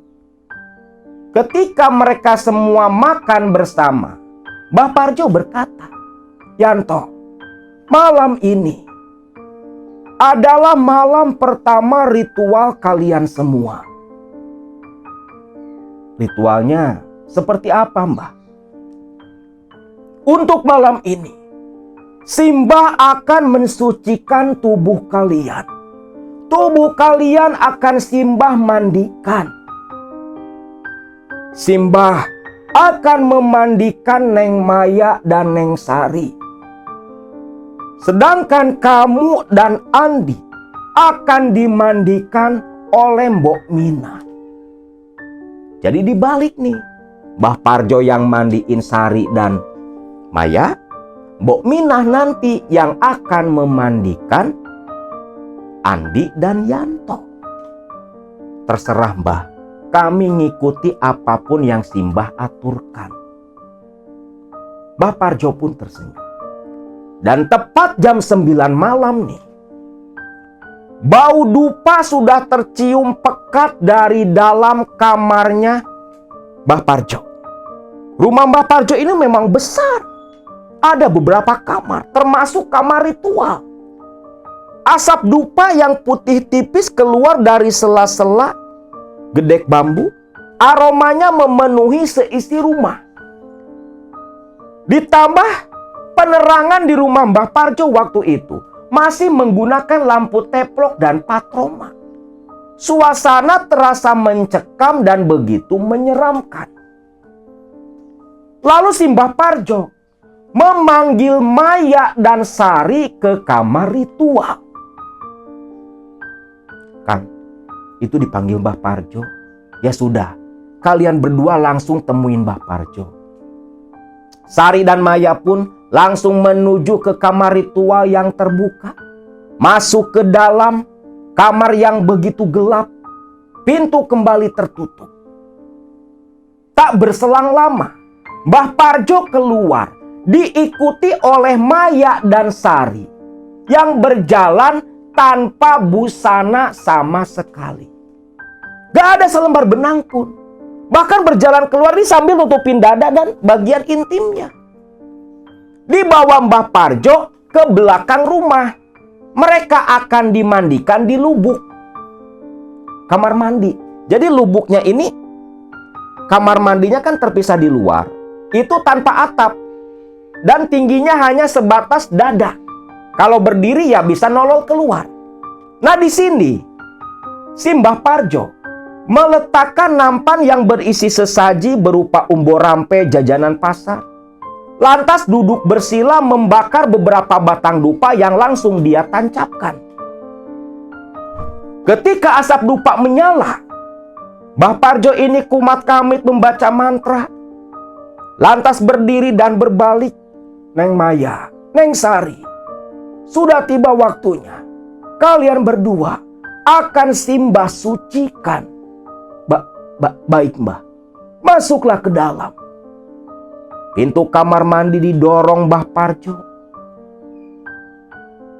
ketika mereka semua makan bersama, Mbah Parjo berkata, Yanto, malam ini adalah malam pertama ritual kalian semua. Ritualnya seperti apa, Mbah? Untuk malam ini, Simbah akan mensucikan tubuh kalian. Tubuh kalian akan Simbah mandikan. Simbah akan memandikan Neng Maya dan Neng Sari. Sedangkan kamu dan Andi akan dimandikan oleh Mbok Minah. Jadi dibalik nih. Mbah Parjo yang mandiin Sari dan Maya, Mbok Minah nanti yang akan memandikan Andi dan Yanto. Terserah Mbah, kami ngikuti apapun yang Simbah aturkan. Mbah Parjo pun tersenyum. Dan tepat jam 9 malam nih, bau dupa sudah tercium pekat dari dalam kamarnya Mbah Parjo. Rumah Mbah Parjo ini memang besar. Ada beberapa kamar, termasuk kamar ritual. Asap dupa yang putih tipis keluar dari sela-sela gedek bambu. Aromanya memenuhi seisi rumah. Ditambah penerangan di rumah Mbah Parjo waktu itu masih menggunakan lampu teplok dan patroma. Suasana terasa mencekam dan begitu menyeramkan. Lalu si Mbah Parjo memanggil Maya dan Sari ke kamar ritual. Kang, itu dipanggil Mbah Parjo. Ya sudah, kalian berdua langsung temuin Mbah Parjo. Sari dan Maya pun langsung menuju ke kamar ritual yang terbuka. Masuk ke dalam kamar yang begitu gelap. Pintu kembali tertutup. Tak berselang lama, Mbah Parjo keluar diikuti oleh Maya dan Sari yang berjalan tanpa busana sama sekali. Gak ada selembar benang pun. Bahkan berjalan keluar ini sambil nutupin dada dan bagian intimnya. Dibawa Mbah Parjo ke belakang rumah. Mereka akan dimandikan di lubuk kamar mandi. Jadi lubuknya ini, kamar mandinya kan terpisah di luar. Itu tanpa atap. Dan tingginya hanya sebatas dada. Kalau berdiri ya bisa nolol keluar. Nah di sini, si Mbah Parjo meletakkan nampan yang berisi sesaji berupa umbo rampe jajanan pasar. Lantas duduk bersila membakar beberapa batang dupa yang langsung dia tancapkan. Ketika asap dupa menyala, Mbah Parjo ini kumat kamit membaca mantra. Lantas berdiri dan berbalik. Neng Maya, Neng Sari, sudah tiba waktunya. Kalian berdua akan Simbah sucikan. Baik Mbah, masuklah ke dalam. Pintu kamar mandi didorong Mbah Parjo.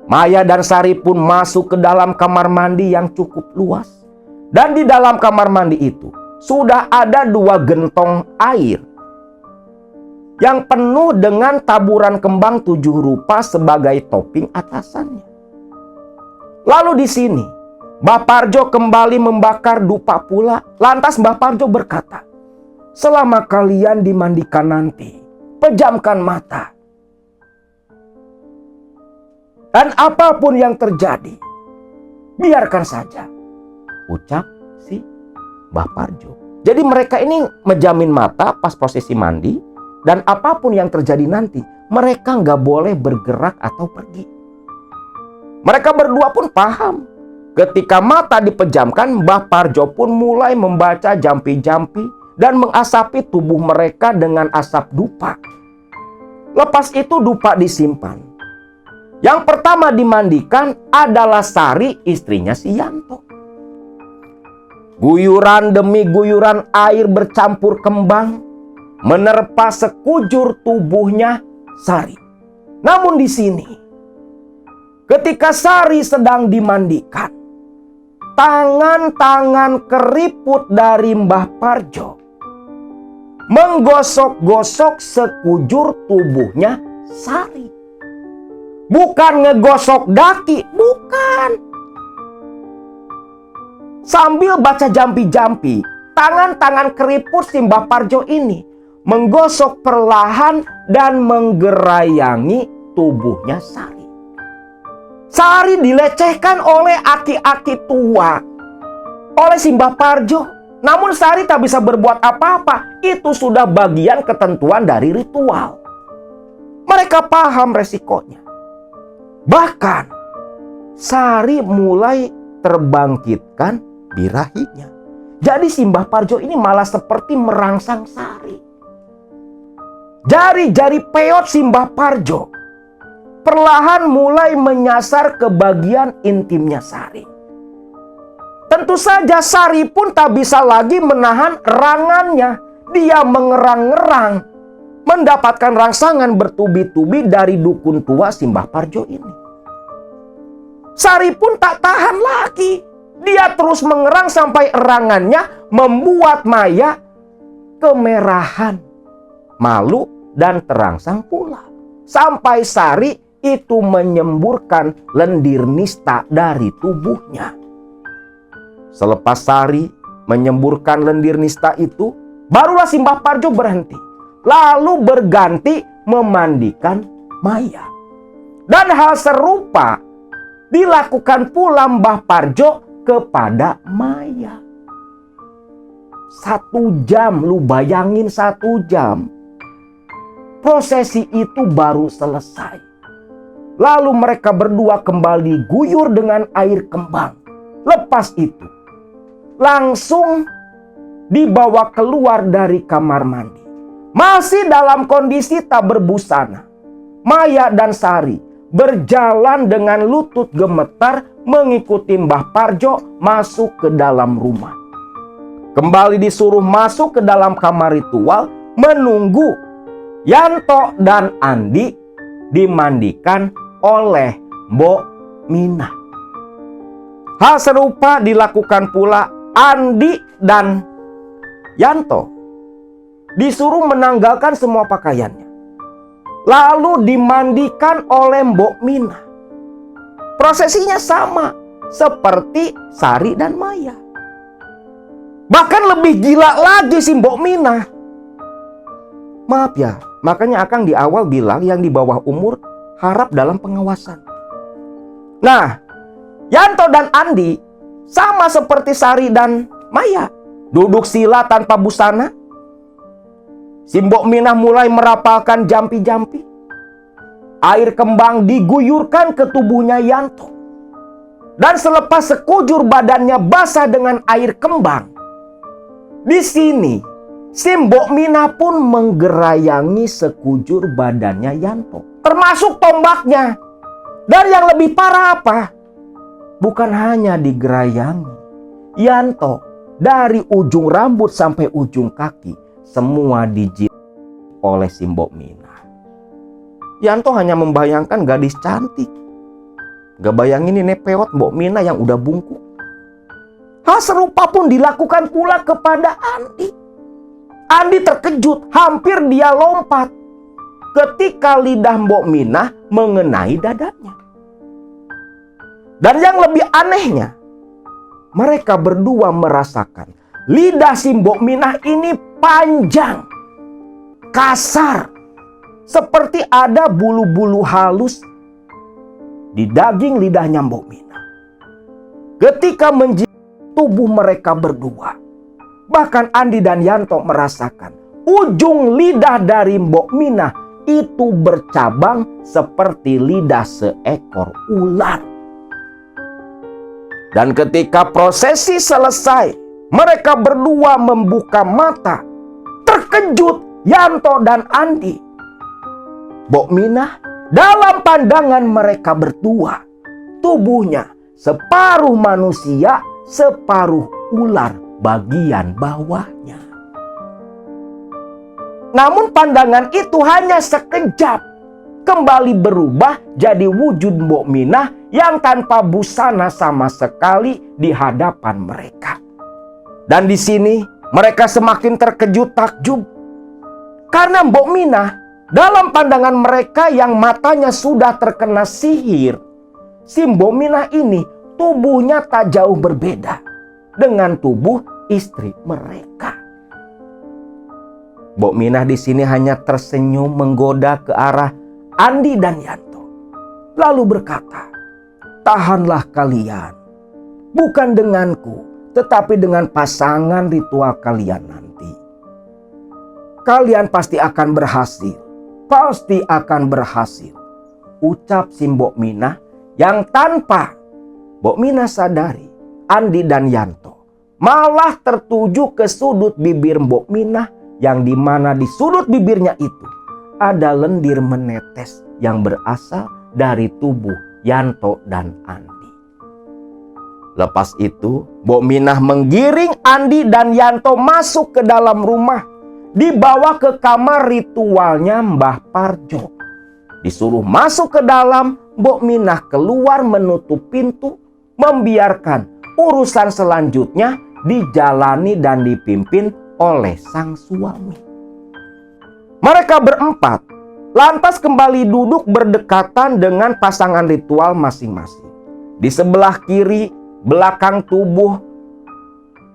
Maya dan Sari pun masuk ke dalam kamar mandi yang cukup luas. Dan di dalam kamar mandi itu sudah ada 2 gentong air yang penuh dengan taburan kembang 7 rupa sebagai topping atasannya. Lalu di sini, Mbah Parjo kembali membakar dupa pula. Lantas Mbah Parjo berkata, selama kalian dimandikan nanti, pejamkan mata. Dan apapun yang terjadi, biarkan saja. Ucap si Mbah Parjo. Jadi mereka ini menjamin mata pas posisi mandi. Dan apapun yang terjadi nanti, mereka nggak boleh bergerak atau pergi. Mereka berdua pun paham. Ketika mata dipejamkan, Mbah Parjo pun mulai membaca jampi-jampi dan mengasapi tubuh mereka dengan asap dupa. Lepas itu dupa disimpan. Yang pertama dimandikan adalah Sari, istrinya si Yanto. Guyuran demi guyuran air bercampur kembang menerpa sekujur tubuhnya Sari. Namun di sini, ketika Sari sedang dimandikan, tangan-tangan keriput dari Mbah Parjo menggosok-gosok sekujur tubuhnya Sari. Bukan ngegosok daki, bukan. Sambil baca jampi-jampi, tangan-tangan keriput si Mbah Parjo ini menggosok perlahan dan menggerayangi tubuhnya Sari. Sari dilecehkan oleh aki-aki tua, oleh si Mbah Parjo. Namun Sari tak bisa berbuat apa-apa. Itu sudah bagian ketentuan dari ritual. Mereka paham resikonya. Bahkan Sari mulai terbangkitkan birahinya. Jadi si Mbah Parjo ini malah seperti merangsang Sari. Jari-jari peot si Mbah Parjo perlahan mulai menyasar ke bagian intimnya Sari. Tentu saja Sari pun tak bisa lagi menahan erangannya. Dia mengerang-ngerang, mendapatkan rangsangan bertubi-tubi dari dukun tua Simbah Parjo ini. Sari pun tak tahan lagi. Dia terus mengerang sampai erangannya membuat Maya kemerahan, malu, dan terangsang pula. Sampai Sari itu menyemburkan lendir nista dari tubuhnya. Selepas Sari menyemburkan lendir nista itu, barulah Simbah Parjo berhenti. Lalu berganti memandikan Maya. Dan hal serupa dilakukan pula Mbah Parjo kepada Maya. 1 jam, lu bayangin 1 jam. Prosesi itu baru selesai. Lalu mereka berdua kembali guyur dengan air kembang. Lepas itu, langsung dibawa keluar dari kamar mandi. Masih dalam kondisi tak berbusana, Maya dan Sari berjalan dengan lutut gemetar mengikuti Mbah Parjo masuk ke dalam rumah. Kembali disuruh masuk ke dalam kamar ritual menunggu Yanto dan Andi dimandikan oleh Mbok Minah. Hal serupa dilakukan pula Andi dan Yanto. Disuruh menanggalkan semua pakaiannya, lalu dimandikan oleh Mbok Minah. Prosesinya sama seperti Sari dan Maya. Bahkan lebih gila lagi si Mbok Minah. Maaf ya, makanya Akang di awal bilang yang di bawah umur harap dalam pengawasan. Nah, Yanto dan Andi sama seperti Sari dan Maya, duduk sila tanpa busana. Si Mbok Minah mulai merapalkan jampi-jampi. Air kembang diguyurkan ke tubuhnya Yanto. Dan selepas sekujur badannya basah dengan air kembang, di sini si Mbok Minah pun menggerayangi sekujur badannya Yanto, termasuk tombaknya. Dan yang lebih parah apa? Bukan hanya digerayangi, Yanto dari ujung rambut sampai ujung kaki semua dijilat oleh si Mbok Minah. Yanto hanya membayangkan gadis cantik. Gak bayangin ini peot Mbok Minah yang udah bungkuk. Hal serupa pun dilakukan pula kepada Andi. Andi terkejut, hampir dia lompat ketika lidah Mbok Minah mengenai dadanya. Dan yang lebih anehnya, mereka berdua merasakan lidah si Mbok Minah ini panjang, kasar, seperti ada bulu-bulu halus di daging lidahnya Mbok Minah. Ketika menjilat tubuh mereka berdua, bahkan Andi dan Yanto merasakan ujung lidah dari Mbok Minah itu bercabang seperti lidah seekor ular. Dan ketika prosesi selesai, mereka berdua membuka mata. Terkejut Yanto dan Andi. Mbok Minah dalam pandangan mereka berdua, tubuhnya separuh manusia, separuh ular bagian bawahnya. Namun pandangan itu hanya sekejap, kembali berubah jadi wujud Mbok Minah yang tanpa busana sama sekali di hadapan mereka. Dan di sini mereka semakin terkejut takjub, karena Mbok Minah dalam pandangan mereka yang matanya sudah terkena sihir, si Mbok Minah ini tubuhnya tak jauh berbeda dengan tubuh istri mereka. Mbok Minah di sini hanya tersenyum menggoda ke arah Andi dan Yanto, lalu berkata, "Tahanlah kalian, bukan denganku, tetapi dengan pasangan ritual kalian nanti. Kalian pasti akan berhasil, pasti akan berhasil," ucap si Mbok Minah yang tanpa Mbok Minah sadari, Andi dan Yanto malah tertuju ke sudut bibir Mbok Minah, yang dimana di sudut bibirnya itu ada lendir menetes yang berasal dari tubuh Yanto dan Andi. Lepas itu, Mbok Minah menggiring Andi dan Yanto masuk ke dalam rumah. Dibawa ke kamar ritualnya Mbah Parjo. Disuruh masuk ke dalam, Mbok Minah keluar menutup pintu, membiarkan urusan selanjutnya dijalani dan dipimpin oleh sang suami. Mereka berempat lantas kembali duduk berdekatan dengan pasangan ritual masing-masing. Di sebelah kiri, belakang tubuh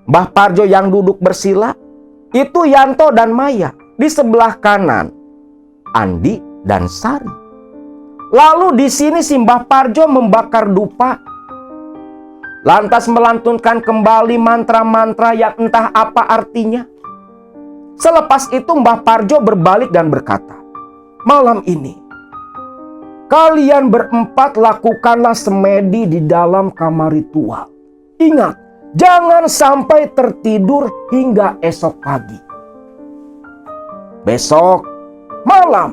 Mbah Parjo yang duduk bersila, itu Yanto dan Maya. Di sebelah kanan, Andi dan Sari. Lalu di sini si Mbah Parjo membakar dupa, lantas melantunkan kembali mantra-mantra yang entah apa artinya. Selepas itu Mbah Parjo berbalik dan berkata, "Malam ini, kalian berempat lakukanlah semedi di dalam kamar ritual. Ingat, jangan sampai tertidur hingga esok pagi. Besok malam,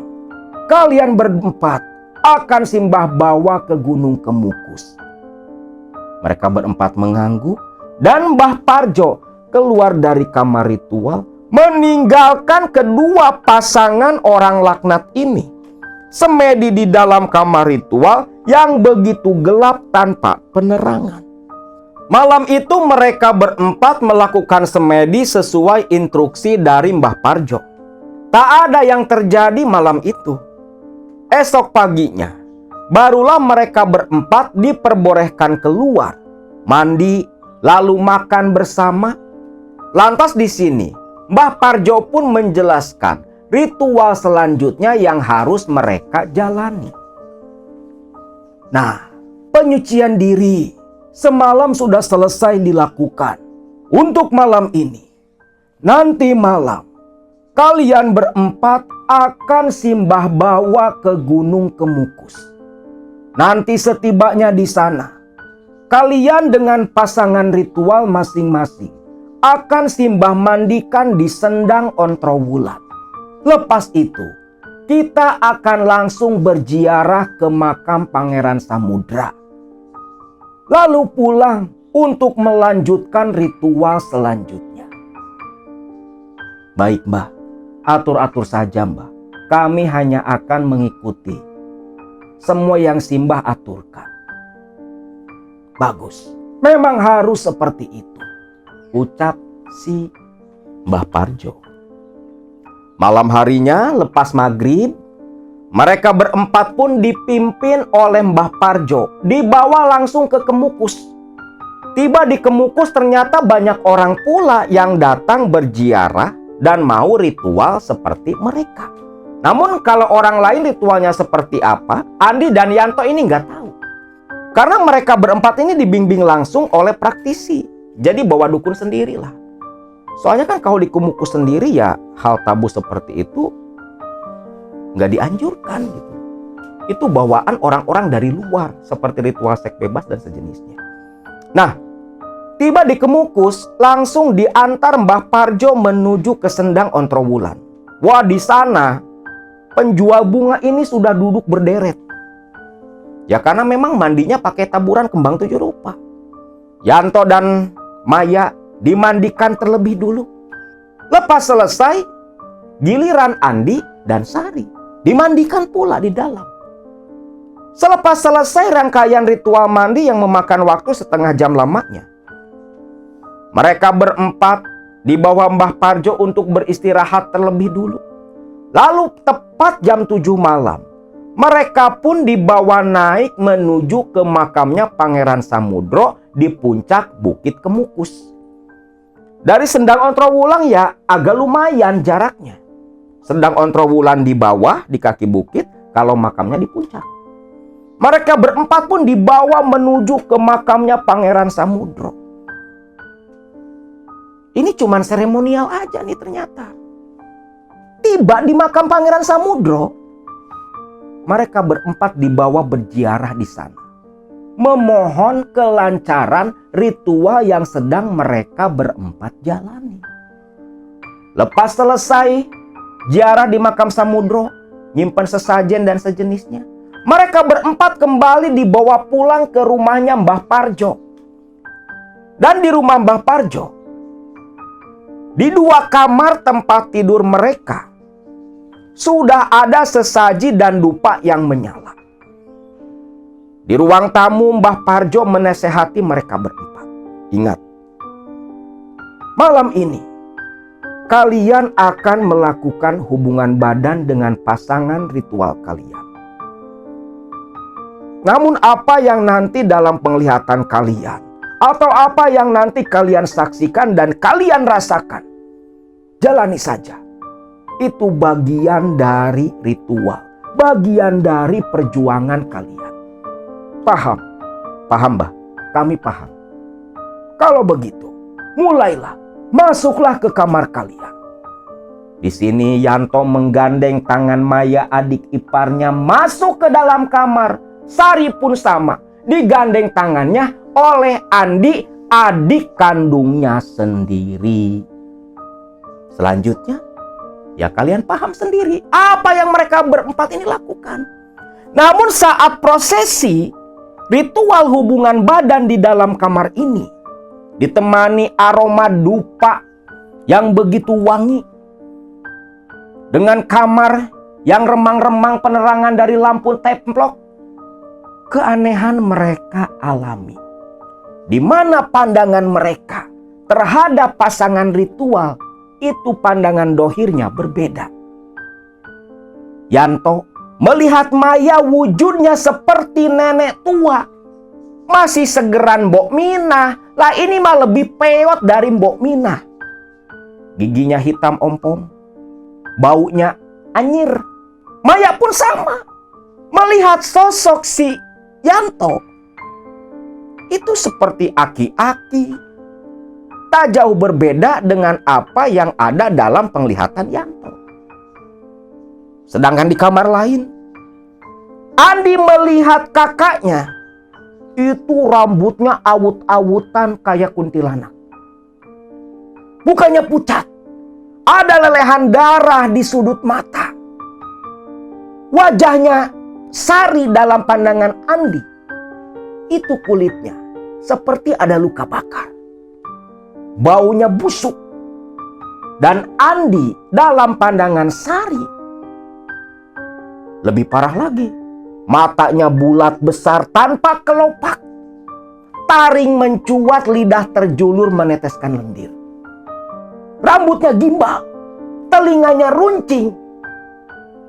kalian berempat akan simbah bawa ke Gunung Kemukus." Mereka berempat mengangguk dan Mbah Parjo keluar dari kamar ritual, meninggalkan kedua pasangan orang laknat ini semedi di dalam kamar ritual yang begitu gelap tanpa penerangan. Malam itu mereka berempat melakukan semedi sesuai instruksi dari Mbah Parjo. Tak ada yang terjadi malam itu. Esok paginya, barulah mereka berempat diperbolehkan keluar, mandi, lalu makan bersama. Lantas di sini, Mbah Parjo pun menjelaskan ritual selanjutnya yang harus mereka jalani. Nah, penyucian diri semalam sudah selesai dilakukan. Untuk malam ini, nanti malam, kalian berempat akan simbah bawa ke Gunung Kemukus. Nanti setibanya di sana, kalian dengan pasangan ritual masing-masing akan simbah mandikan di Sendang Ontrowulan. Lepas itu, kita akan langsung berziarah ke makam Pangeran Samudra, lalu pulang untuk melanjutkan ritual selanjutnya. Baik Mbah, atur-atur saja Mbah. Kami hanya akan mengikuti semua yang simbah aturkan. Bagus, memang harus seperti itu, ucap si Mbah Parjo. Malam harinya lepas maghrib, mereka berempat pun dipimpin oleh Mbah Parjo, dibawa langsung ke Kemukus. Tiba di Kemukus ternyata banyak orang pula yang datang berziarah dan mau ritual seperti mereka. Namun kalau orang lain ritualnya seperti apa, Andi dan Yanto ini nggak tahu. Karena mereka berempat ini dibimbing langsung oleh praktisi. Jadi bawa dukun sendirilah. Soalnya kan kalau di Kemukus sendiri ya hal tabu seperti itu nggak dianjurkan gitu. Itu bawaan orang-orang dari luar seperti ritual seks bebas dan sejenisnya. Nah, tiba di Kemukus langsung diantar Mbah Parjo menuju ke Sendang Ontrowulan. Wah, di sana penjual bunga ini sudah duduk berderet. Ya karena memang mandinya pakai taburan kembang 7 rupa. Yanto dan Maya dimandikan terlebih dulu. Lepas selesai, giliran Andi dan Sari dimandikan pula di dalam. Selepas selesai rangkaian ritual mandi yang memakan waktu setengah jam lamanya, mereka berempat dibawa Mbah Parjo untuk beristirahat terlebih dulu. Lalu tepat jam 7 malam, mereka pun dibawa naik menuju ke makamnya Pangeran Samudro di puncak Bukit Kemukus. Dari Sendang Ontrowulan ya agak lumayan jaraknya. Sendang Ontrowulan di bawah di kaki bukit, kalau makamnya di puncak. Mereka berempat pun dibawa menuju ke makamnya Pangeran Samudro. Ini cuman seremonial aja nih ternyata. Tiba di makam Pangeran Samudro, mereka berempat dibawa berziarah di sana, memohon kelancaran ritual yang sedang mereka berempat jalani. Lepas selesai ziarah di makam Samudro, nyimpen sesajen dan sejenisnya, mereka berempat kembali dibawa pulang ke rumahnya Mbah Parjo. Dan di rumah Mbah Parjo, di 2 kamar tempat tidur mereka, sudah ada sesaji dan dupa yang menyala. Di ruang tamu, Mbah Parjo menasehati mereka berempat. Ingat, malam ini kalian akan melakukan hubungan badan dengan pasangan ritual kalian. Namun apa yang nanti dalam penglihatan kalian, atau apa yang nanti kalian saksikan dan kalian rasakan, jalani saja. Itu bagian dari ritual, bagian dari perjuangan kalian. Paham? Paham, Mbah? Kami paham. Kalau begitu, mulailah, masuklah ke kamar kalian. Di sini Yanto menggandeng tangan Maya, adik iparnya, masuk ke dalam kamar. Sari pun sama, digandeng tangannya oleh Andi, adik kandungnya sendiri. Selanjutnya, ya kalian paham sendiri apa yang mereka berempat ini lakukan. Namun saat prosesi ritual hubungan badan di dalam kamar ini, ditemani aroma dupa yang begitu wangi, dengan kamar yang remang-remang penerangan dari lampu templok, keanehan mereka alami, di mana pandangan mereka terhadap pasangan ritual itu pandangan dohirnya berbeda. Yanto melihat Maya wujudnya seperti nenek tua, masih segeran Mbok Minah. Lah ini mah lebih peot dari Mbok Minah. Giginya hitam ompong, baunya anyir. Maya pun sama, melihat sosok si Yanto itu seperti aki-aki, tak jauh berbeda dengan apa yang ada dalam penglihatan Yanto. Sedangkan di kamar lain, Andi melihat kakaknya itu rambutnya awut-awutan kayak kuntilanak. Bukannya pucat, ada lelehan darah di sudut mata. Wajahnya sari dalam pandangan Andi, itu kulitnya seperti ada luka bakar. Baunya busuk. Dan Andi dalam pandangan Sari lebih parah lagi. Matanya bulat besar tanpa kelopak. Taring mencuat, lidah terjulur meneteskan lendir. Rambutnya gimbal, telinganya runcing,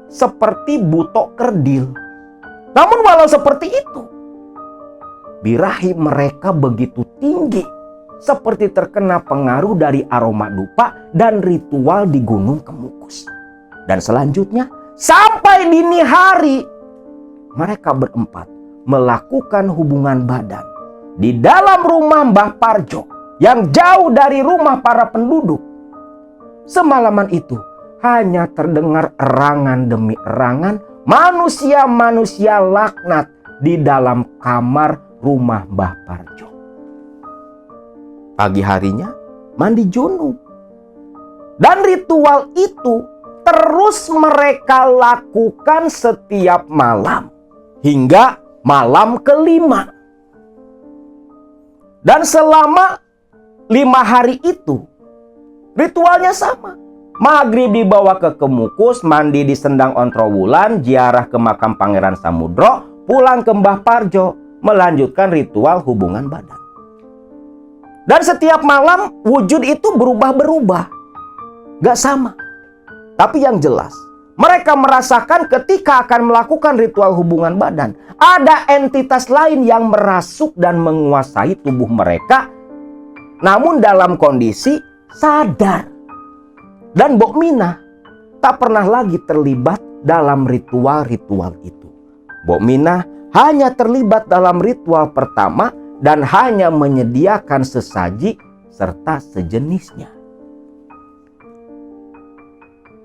seperti butok kerdil. Namun walau seperti itu, birahi mereka begitu tinggi, seperti terkena pengaruh dari aroma dupa dan ritual di Gunung Kemukus. Dan selanjutnya, sampai dini hari, mereka berempat melakukan hubungan badan di dalam rumah Mbah Parjo yang jauh dari rumah para penduduk. Semalaman itu hanya terdengar erangan demi erangan manusia-manusia laknat di dalam kamar rumah Mbah Parjo. Pagi harinya mandi junub. Dan ritual itu terus mereka lakukan setiap malam hingga malam kelima. Dan selama 5 hari itu ritualnya sama. Maghrib dibawa ke Kemukus, mandi di Sendang Ontrowulan, ziarah ke makam Pangeran Samudro, pulang ke Mbah Parjo, melanjutkan ritual hubungan badan. Dan setiap malam wujud itu berubah-berubah, gak sama. Tapi yang jelas, mereka merasakan ketika akan melakukan ritual hubungan badan, ada entitas lain yang merasuk dan menguasai tubuh mereka, namun dalam kondisi sadar. Dan Mbok Minah tak pernah lagi terlibat dalam ritual-ritual itu. Mbok Minah hanya terlibat dalam ritual pertama dan hanya menyediakan sesaji serta sejenisnya.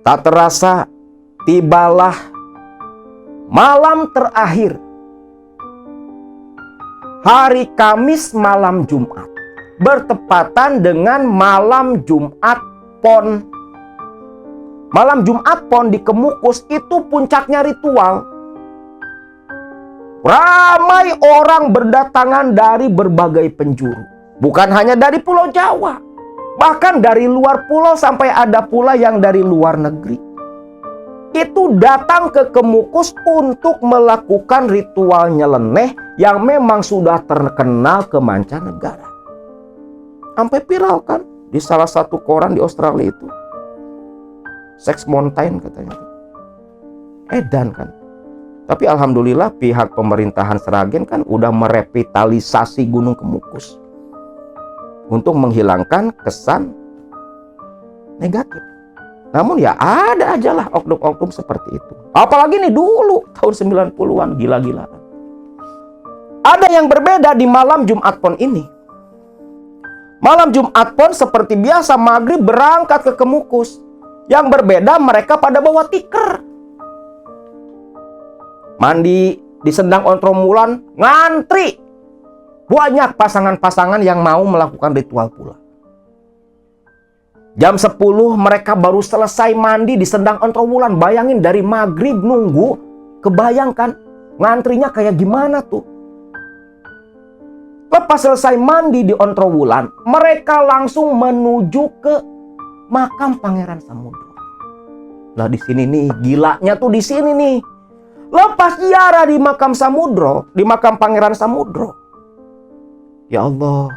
Tak terasa tibalah malam terakhir. Hari Kamis malam Jumat bertepatan dengan malam Jumat Pon. Malam Jumat Pon di Kemukus itu puncaknya ritual. Ramai orang berdatangan dari berbagai penjuru. Bukan hanya dari Pulau Jawa, bahkan dari luar pulau sampai ada pula yang dari luar negeri. Itu datang ke Kemukus untuk melakukan ritual nyeleneh yang memang sudah terkenal ke mancanegara. Sampai viral kan di salah satu koran di Australia itu. Sex Mountain katanya. Edan kan. Tapi alhamdulillah pihak pemerintahan Sragen kan udah merevitalisasi Gunung Kemukus untuk menghilangkan kesan negatif. Namun ya ada aja lah oknum-oknum seperti itu. Apalagi nih dulu tahun 90-an gila-gilaan. Ada yang berbeda di malam Jumat Pon ini. Malam Jumat Pon seperti biasa maghrib berangkat ke Kemukus. Yang berbeda mereka pada bawa tikar. Mandi di Sendang Ontrowulan ngantri. Banyak pasangan-pasangan yang mau melakukan ritual pula. Jam 10 mereka baru selesai mandi di Sendang Ontrowulan. Bayangin dari maghrib nunggu. Kebayangkan ngantrinya kayak gimana tuh. Lepas selesai mandi di Ontrowulan, mereka langsung menuju ke makam Pangeran Samudro. Nah di sini nih, gilanya tuh di sini nih. Lepas ziarah di makam Samudro, di makam Pangeran Samudro. Ya Allah,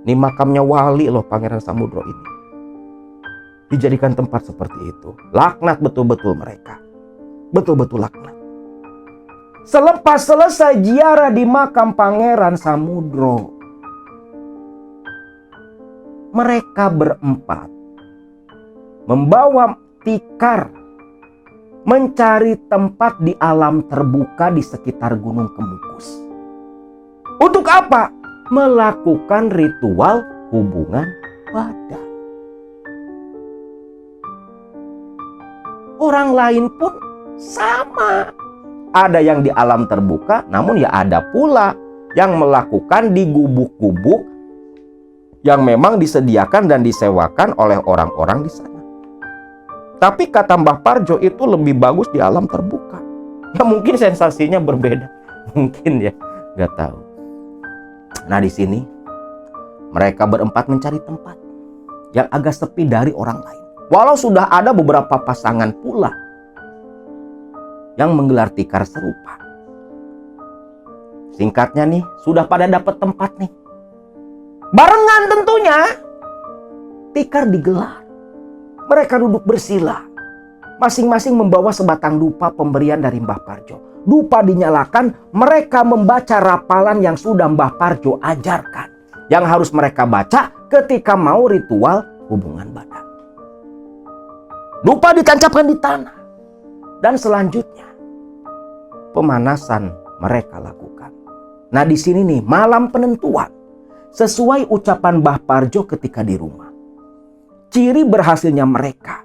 ini makamnya wali loh Pangeran Samudro ini. Dijadikan tempat seperti itu. Laknat betul-betul mereka. Betul-betul laknat. Selepas selesai ziarah di makam Pangeran Samudro, mereka berempat membawa tikar mencari tempat di alam terbuka di sekitar Gunung Kemukus. Untuk apa? Melakukan ritual hubungan badan. Orang lain pun sama. Ada yang di alam terbuka, namun ya ada pula yang melakukan di gubuk-gubuk yang memang disediakan dan disewakan oleh orang-orang di sana. Tapi kata Mbah Parjo itu lebih bagus di alam terbuka. Ya mungkin sensasinya berbeda, mungkin ya, nggak tahu. Nah di sini mereka berempat mencari tempat yang agak sepi dari orang lain. Walau sudah ada beberapa pasangan pula yang menggelar tikar serupa. Singkatnya nih, sudah pada dapat tempat nih. Barengan tentunya, tikar digelar. Mereka duduk bersila. Masing-masing membawa sebatang dupa pemberian dari Mbah Parjo. Dupa dinyalakan, mereka membaca rapalan yang sudah Mbah Parjo ajarkan. Yang harus mereka baca ketika mau ritual hubungan badan. Dupa ditancapkan di tanah. Dan selanjutnya pemanasan mereka lakukan. Nah di sini nih malam penentuan sesuai ucapan Mbah Parjo ketika di rumah. Ciri berhasilnya mereka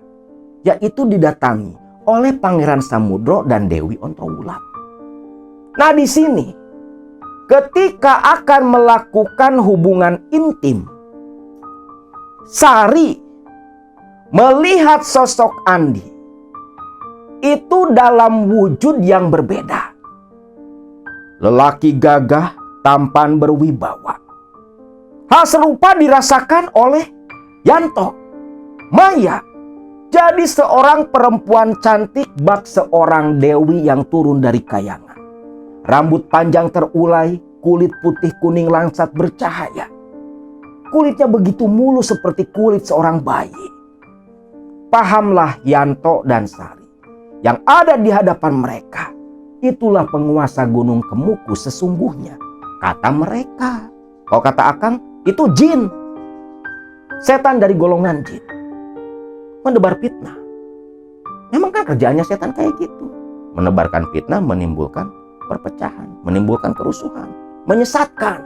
yaitu didatangi oleh Pangeran Samudro dan Dewi Ontrowulan. Nah di sini ketika akan melakukan hubungan intim, Sari melihat sosok Andi itu dalam wujud yang berbeda. Lelaki gagah, tampan berwibawa. Hal serupa dirasakan oleh Yanto, Maya. Jadi seorang perempuan cantik bak seorang dewi yang turun dari kayangan. Rambut panjang terulai, kulit putih kuning langsat bercahaya. Kulitnya begitu mulus seperti kulit seorang bayi. Pahamlah Yanto dan Sari. Yang ada di hadapan mereka, itulah penguasa Gunung Kemukus sesungguhnya. Kata mereka. Kalau kata Akang, itu jin. Setan dari golongan jin. Menebar fitnah. Memang kan kerjaannya setan kayak gitu. Menebarkan fitnah, menimbulkan perpecahan, menimbulkan kerusuhan, menyesatkan.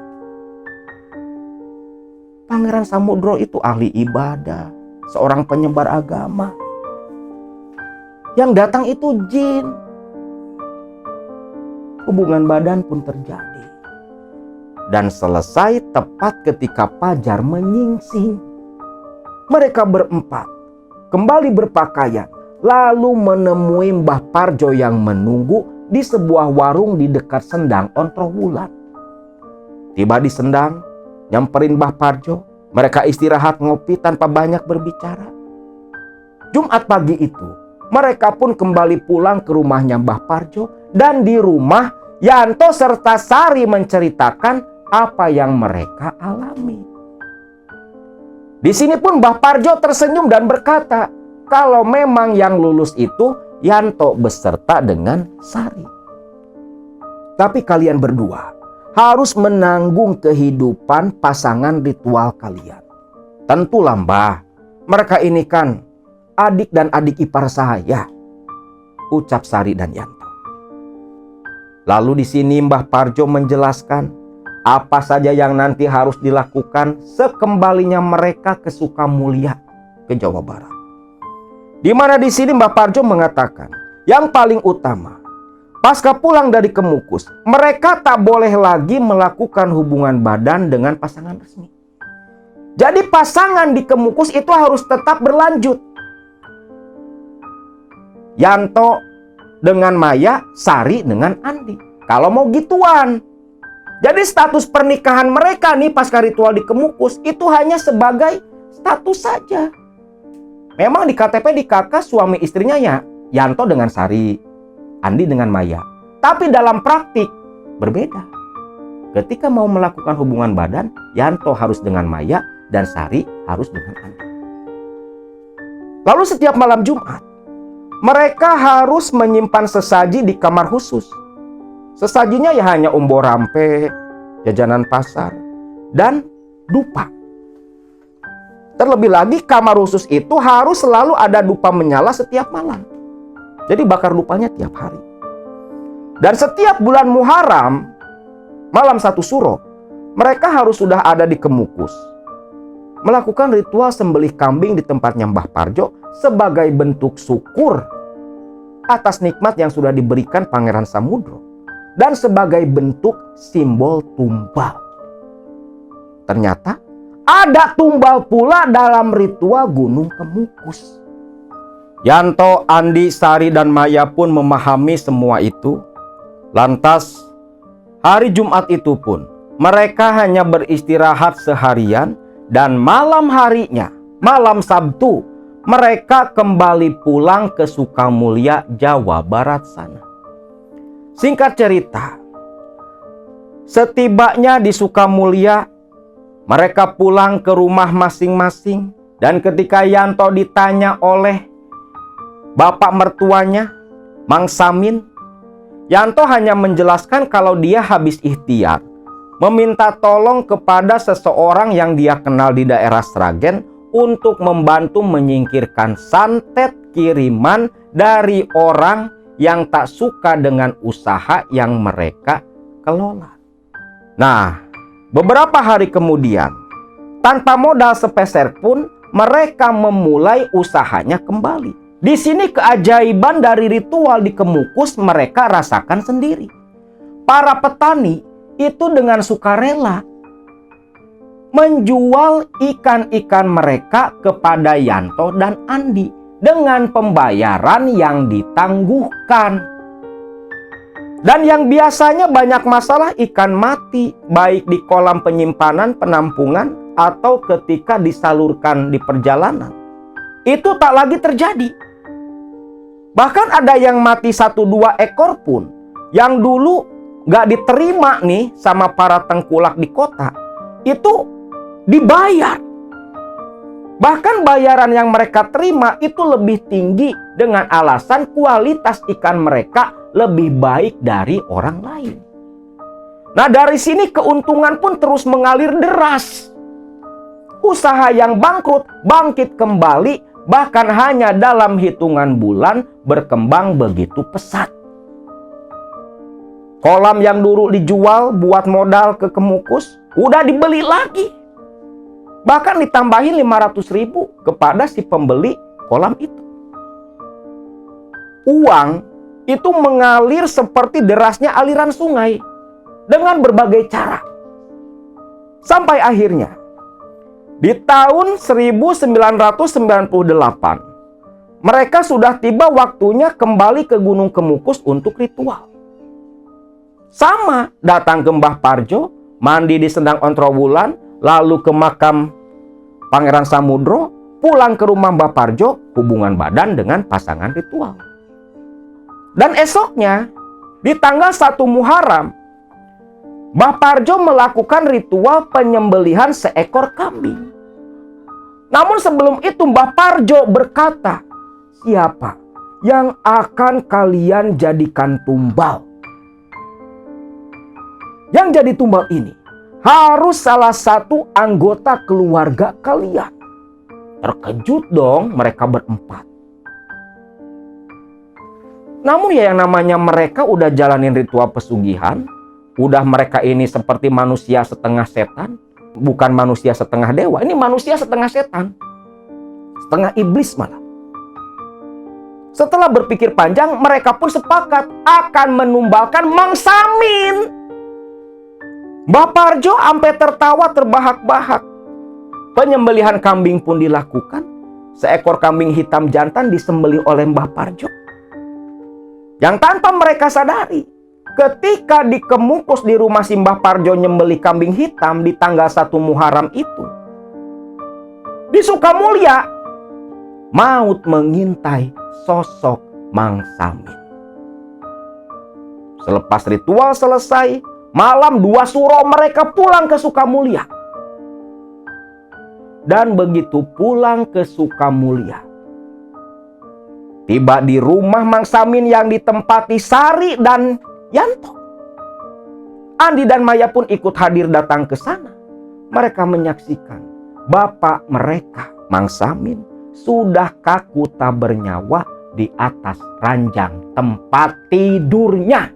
Pangeran Samudro itu ahli ibadah, seorang penyebar agama. Yang datang itu jin. Hubungan badan pun terjadi. Dan selesai tepat ketika fajar menyingsing. Mereka berempat kembali berpakaian. Lalu menemui Mbah Parjo yang menunggu di sebuah warung di dekat Sendang Ontrowulan. Tiba di Sendang, nyamperin Mbah Parjo. Mereka istirahat ngopi tanpa banyak berbicara. Jumat pagi itu, mereka pun kembali pulang ke rumahnya Mbah Parjo. Dan di rumah, Yanto serta Sari menceritakan apa yang mereka alami. Di sini pun Mbah Parjo tersenyum dan berkata, kalau memang yang lulus itu Yanto beserta dengan Sari. Tapi kalian berdua harus menanggung kehidupan pasangan ritual kalian. Tentulah Mbah, mereka ini kan adik dan adik ipar saya, ucap Sari dan Yanto. Lalu di sini Mbah Parjo menjelaskan apa saja yang nanti harus dilakukan sekembalinya mereka ke Sukamulya, ke Jawa Barat. Di mana di sini Mbah Parjo mengatakan, yang paling utama, pasca pulang dari Kemukus, mereka tak boleh lagi melakukan hubungan badan dengan pasangan resmi. Jadi pasangan di Kemukus itu harus tetap berlanjut. Yanto dengan Maya, Sari dengan Andi. Kalau mau gituan. Jadi status pernikahan mereka nih pasca ritual di Kemukus itu hanya sebagai status saja. Memang di KTP di KK suami istrinya ya Yanto dengan Sari, Andi dengan Maya. Tapi dalam praktik berbeda. Ketika mau melakukan hubungan badan, Yanto harus dengan Maya dan Sari harus dengan Andi. Lalu setiap malam Jumat, mereka harus menyimpan sesaji di kamar khusus. Sesajinya ya hanya umbo rampe, jajanan pasar, dan dupa. Terlebih lagi kamar khusus itu harus selalu ada dupa menyala setiap malam. Jadi bakar dupanya tiap hari. Dan setiap bulan Muharram, malam 1 Suro, mereka harus sudah ada di Kemukus. Melakukan ritual sembelih kambing di tempatnya Mbah Parjo sebagai bentuk syukur atas nikmat yang sudah diberikan Pangeran Samudro. Dan sebagai bentuk simbol tumbal. Ternyata ada tumbal pula dalam ritual Gunung Kemukus. Yanto, Andi, Sari, dan Maya pun memahami semua itu. Lantas, hari Jumat itu pun, mereka hanya beristirahat seharian. Dan malam harinya, malam Sabtu, mereka kembali pulang ke Sukamulya, Jawa Barat sana. Singkat cerita, setibanya di Sukamulya, mereka pulang ke rumah masing-masing. Dan ketika Yanto ditanya oleh bapak mertuanya, Mang Samin, Yanto hanya menjelaskan kalau dia habis ikhtiar, meminta tolong kepada seseorang yang dia kenal di daerah Sragen untuk membantu menyingkirkan santet kiriman dari orang yang tak suka dengan usaha yang mereka kelola. Nah, beberapa hari kemudian, tanpa modal sepeser pun, mereka memulai usahanya kembali. Di sini keajaiban dari ritual di Kemukus mereka rasakan sendiri. Para petani itu dengan sukarela menjual ikan-ikan mereka kepada Yanto dan Andi dengan pembayaran yang ditangguhkan. Dan yang biasanya banyak masalah ikan mati, baik di kolam penyimpanan, penampungan, atau ketika disalurkan di perjalanan, itu tak lagi terjadi. Bahkan ada yang mati 1-2 ekor pun, yang dulu gak diterima nih sama para tengkulak di kota, itu dibayar. Bahkan bayaran yang mereka terima itu lebih tinggi dengan alasan kualitas ikan mereka lebih baik dari orang lain. Nah, dari sini keuntungan pun terus mengalir deras. Usaha yang bangkrut bangkit kembali, bahkan hanya dalam hitungan bulan berkembang begitu pesat. Kolam yang dulu dijual buat modal ke Kemukus udah dibeli lagi. Bahkan ditambahin 500.000 kepada si pembeli kolam itu. Uang itu mengalir seperti derasnya aliran sungai dengan berbagai cara. Sampai akhirnya di tahun 1998 mereka sudah tiba waktunya kembali ke Gunung Kemukus untuk ritual. Sama, datang ke Mbah Parjo, mandi di Sendang Ontrowulan, lalu ke makam Pangeran Samudro, pulang ke rumah Mbah Parjo, hubungan badan dengan pasangan ritual. Dan esoknya, di tanggal 1 Muharram, Mbah Parjo melakukan ritual penyembelihan seekor kambing. Namun sebelum itu Mbah Parjo berkata, siapa yang akan kalian jadikan tumbal? Yang jadi tumbal ini harus salah satu anggota keluarga kalian. Terkejut dong mereka berempat. Namun ya yang namanya mereka udah jalanin ritual pesugihan, udah mereka ini seperti manusia setengah setan, bukan manusia setengah dewa, ini manusia setengah setan, setengah iblis malah. Setelah berpikir panjang, mereka pun sepakat akan menumbalkan Mang Samin. Mbah Parjo sampai tertawa terbahak-bahak. Penyembelihan kambing pun dilakukan. Seekor kambing hitam jantan disembelih oleh Mbah Parjo. Yang tanpa mereka sadari, ketika dikemukus di rumah si Mbah Parjo nyembelih kambing hitam di tanggal 1 Muharram itu, di Sukamulya, maut mengintai sosok Mang Samin. Selepas ritual selesai, malam 2 suro mereka pulang ke Sukamulya. Dan begitu pulang ke Sukamulya, tiba di rumah Mang Samin yang ditempati Sari dan Yanto. Andi dan Maya pun ikut hadir datang ke sana. Mereka menyaksikan bapak mereka, Mang Samin, sudah kaku tak bernyawa di atas ranjang tempat tidurnya.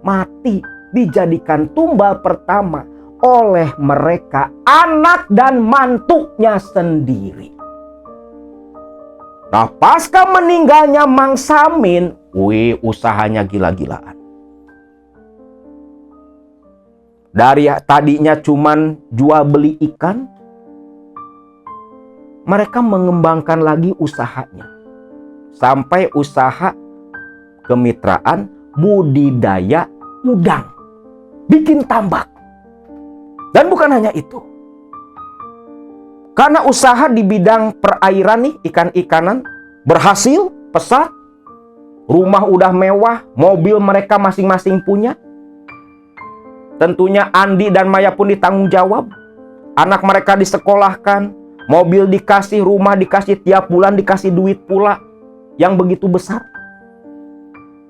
Mati dijadikan tumbal pertama oleh mereka, anak dan mantunya sendiri. Nah, pasca meninggalnya Mang Samin, usahanya gila-gilaan. Dari tadinya cuman jual beli ikan, mereka mengembangkan lagi usahanya. Sampai usaha kemitraan budidaya udang, bikin tambak. Dan bukan hanya itu. Karena usaha di bidang perairan nih, ikan-ikanan, berhasil, pesat. Rumah udah mewah, mobil mereka masing-masing punya. Tentunya Andi dan Maya pun ditanggung jawab. Anak mereka disekolahkan, mobil dikasih, rumah dikasih, tiap bulan dikasih duit pula yang begitu besar.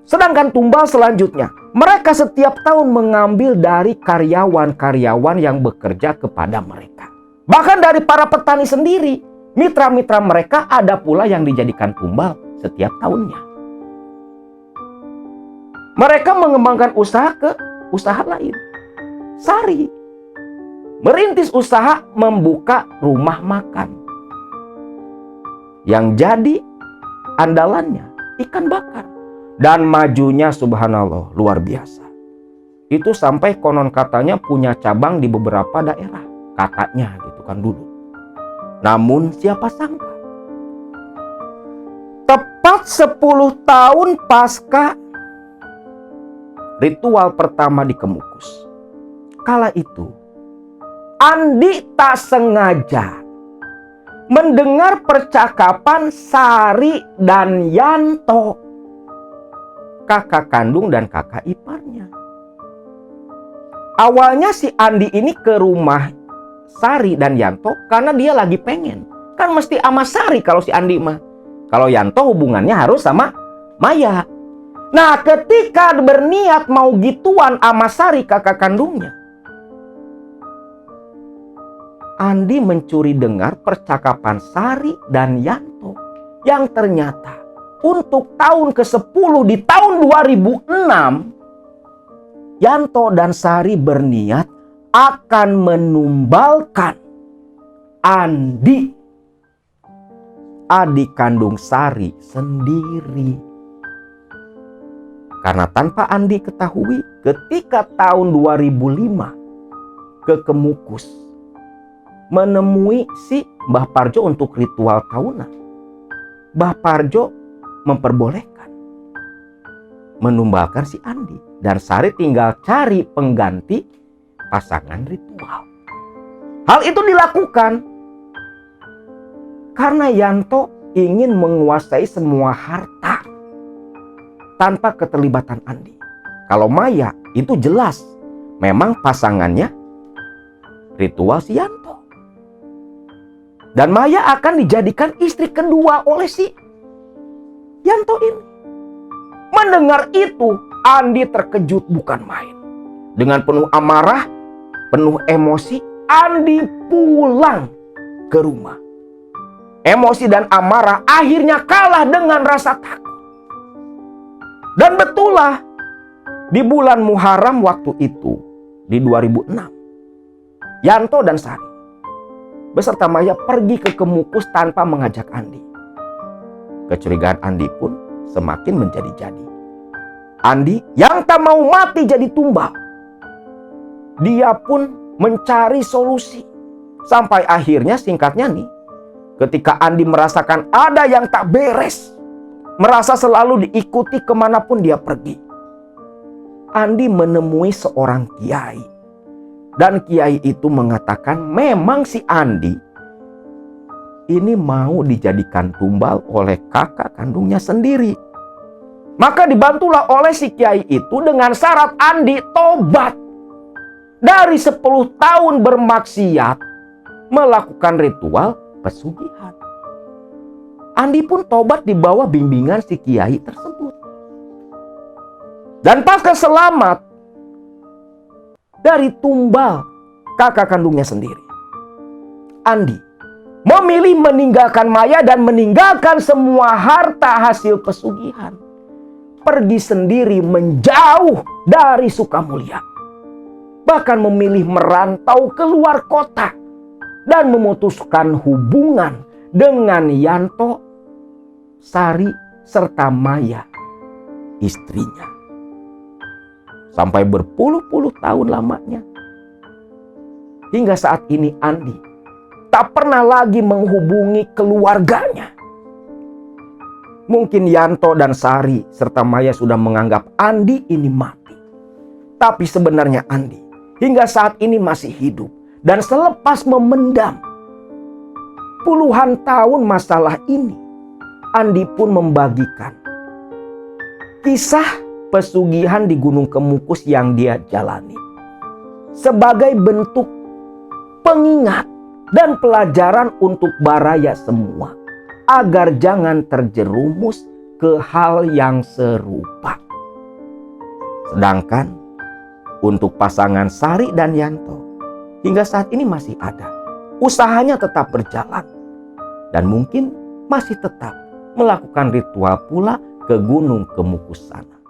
Sedangkan tumbal selanjutnya, mereka setiap tahun mengambil dari karyawan-karyawan yang bekerja kepada mereka. Bahkan dari para petani sendiri, mitra-mitra mereka ada pula yang dijadikan tumbal setiap tahunnya. Mereka mengembangkan usaha ke usaha lain. Sari merintis usaha membuka rumah makan. Yang jadi andalannya ikan bakar. Dan majunya subhanallah luar biasa. Itu sampai konon katanya punya cabang di beberapa daerah. Katanya gitu kan dulu. Namun siapa sangka, tepat 10 tahun pasca ritual pertama di Kemukus, kala itu Andi tak sengaja mendengar percakapan Sari dan Yanto, kakak kandung dan kakak iparnya. Awalnya si Andi ini ke rumah Sari dan Yanto karena dia lagi pengen. Kan mesti sama Sari kalau si Andi mah. Kalau Yanto hubungannya harus sama Maya. Nah, ketika berniat mau gituan sama Sari kakak kandungnya, Andi mencuri dengar percakapan Sari dan Yanto yang ternyata untuk tahun ke-10 di tahun 2006, Yanto dan Sari berniat akan menumbalkan Andi, adik kandung Sari sendiri. Karena tanpa Andi ketahui, ketika tahun 2005 ke Kemukus menemui si Mbah Parjo untuk ritual tahunan, Mbah Parjo memperbolehkan menumbalkan si Andi dan Sari tinggal cari pengganti pasangan ritual. Hal itu dilakukan karena Yanto ingin menguasai semua harta tanpa keterlibatan Andi. Kalau Maya itu jelas memang pasangannya Ritual si Yanto. Dan Maya akan dijadikan istri kedua oleh si Yanto ini. Mendengar itu, Andi terkejut bukan main. Dengan penuh amarah, penuh emosi, Andi pulang ke rumah. Emosi dan amarah akhirnya kalah dengan rasa takut. Dan betullah, di bulan Muharram waktu itu, di 2006, Yanto dan Sari beserta Maya pergi ke Kemukus tanpa mengajak Andi. Kecurigaan Andi pun semakin menjadi-jadi. Andi yang tak mau mati jadi tumbal, dia pun mencari solusi. Sampai akhirnya, singkatnya nih, ketika Andi merasakan ada yang tak beres, merasa selalu diikuti kemanapun dia pergi, Andi menemui seorang kiai. Dan kiai itu mengatakan memang si Andi ini mau dijadikan tumbal oleh kakak kandungnya sendiri. Maka dibantulah oleh si kiai itu dengan syarat Andi tobat dari 10 tahun bermaksiat melakukan ritual pesugihan. Andi pun tobat di bawah bimbingan si kiai tersebut. Dan pasca selamat dari tumbal kakak kandungnya sendiri, Andi memilih meninggalkan Maya dan meninggalkan semua harta hasil pesugihan. Pergi sendiri menjauh dari Sukamulya. Bahkan memilih merantau keluar kota dan memutuskan hubungan dengan Yanto, Sari, serta Maya, istrinya. Sampai berpuluh-puluh tahun lamanya. Hingga saat ini Andi tak pernah lagi menghubungi keluarganya. Mungkin Yanto dan Sari serta Maya sudah menganggap Andi ini mati. Tapi sebenarnya Andi hingga saat ini masih hidup. Dan selepas memendam puluhan tahun masalah ini, Andi pun membagikan kisah pesugihan di Gunung Kemukus yang dia jalani sebagai bentuk pengingat dan pelajaran untuk baraya semua agar jangan terjerumus ke hal yang serupa. Sedangkan untuk pasangan Sari dan Yanto hingga saat ini masih ada, usahanya tetap berjalan dan mungkin masih tetap melakukan ritual pula ke Gunung Kemukus sana.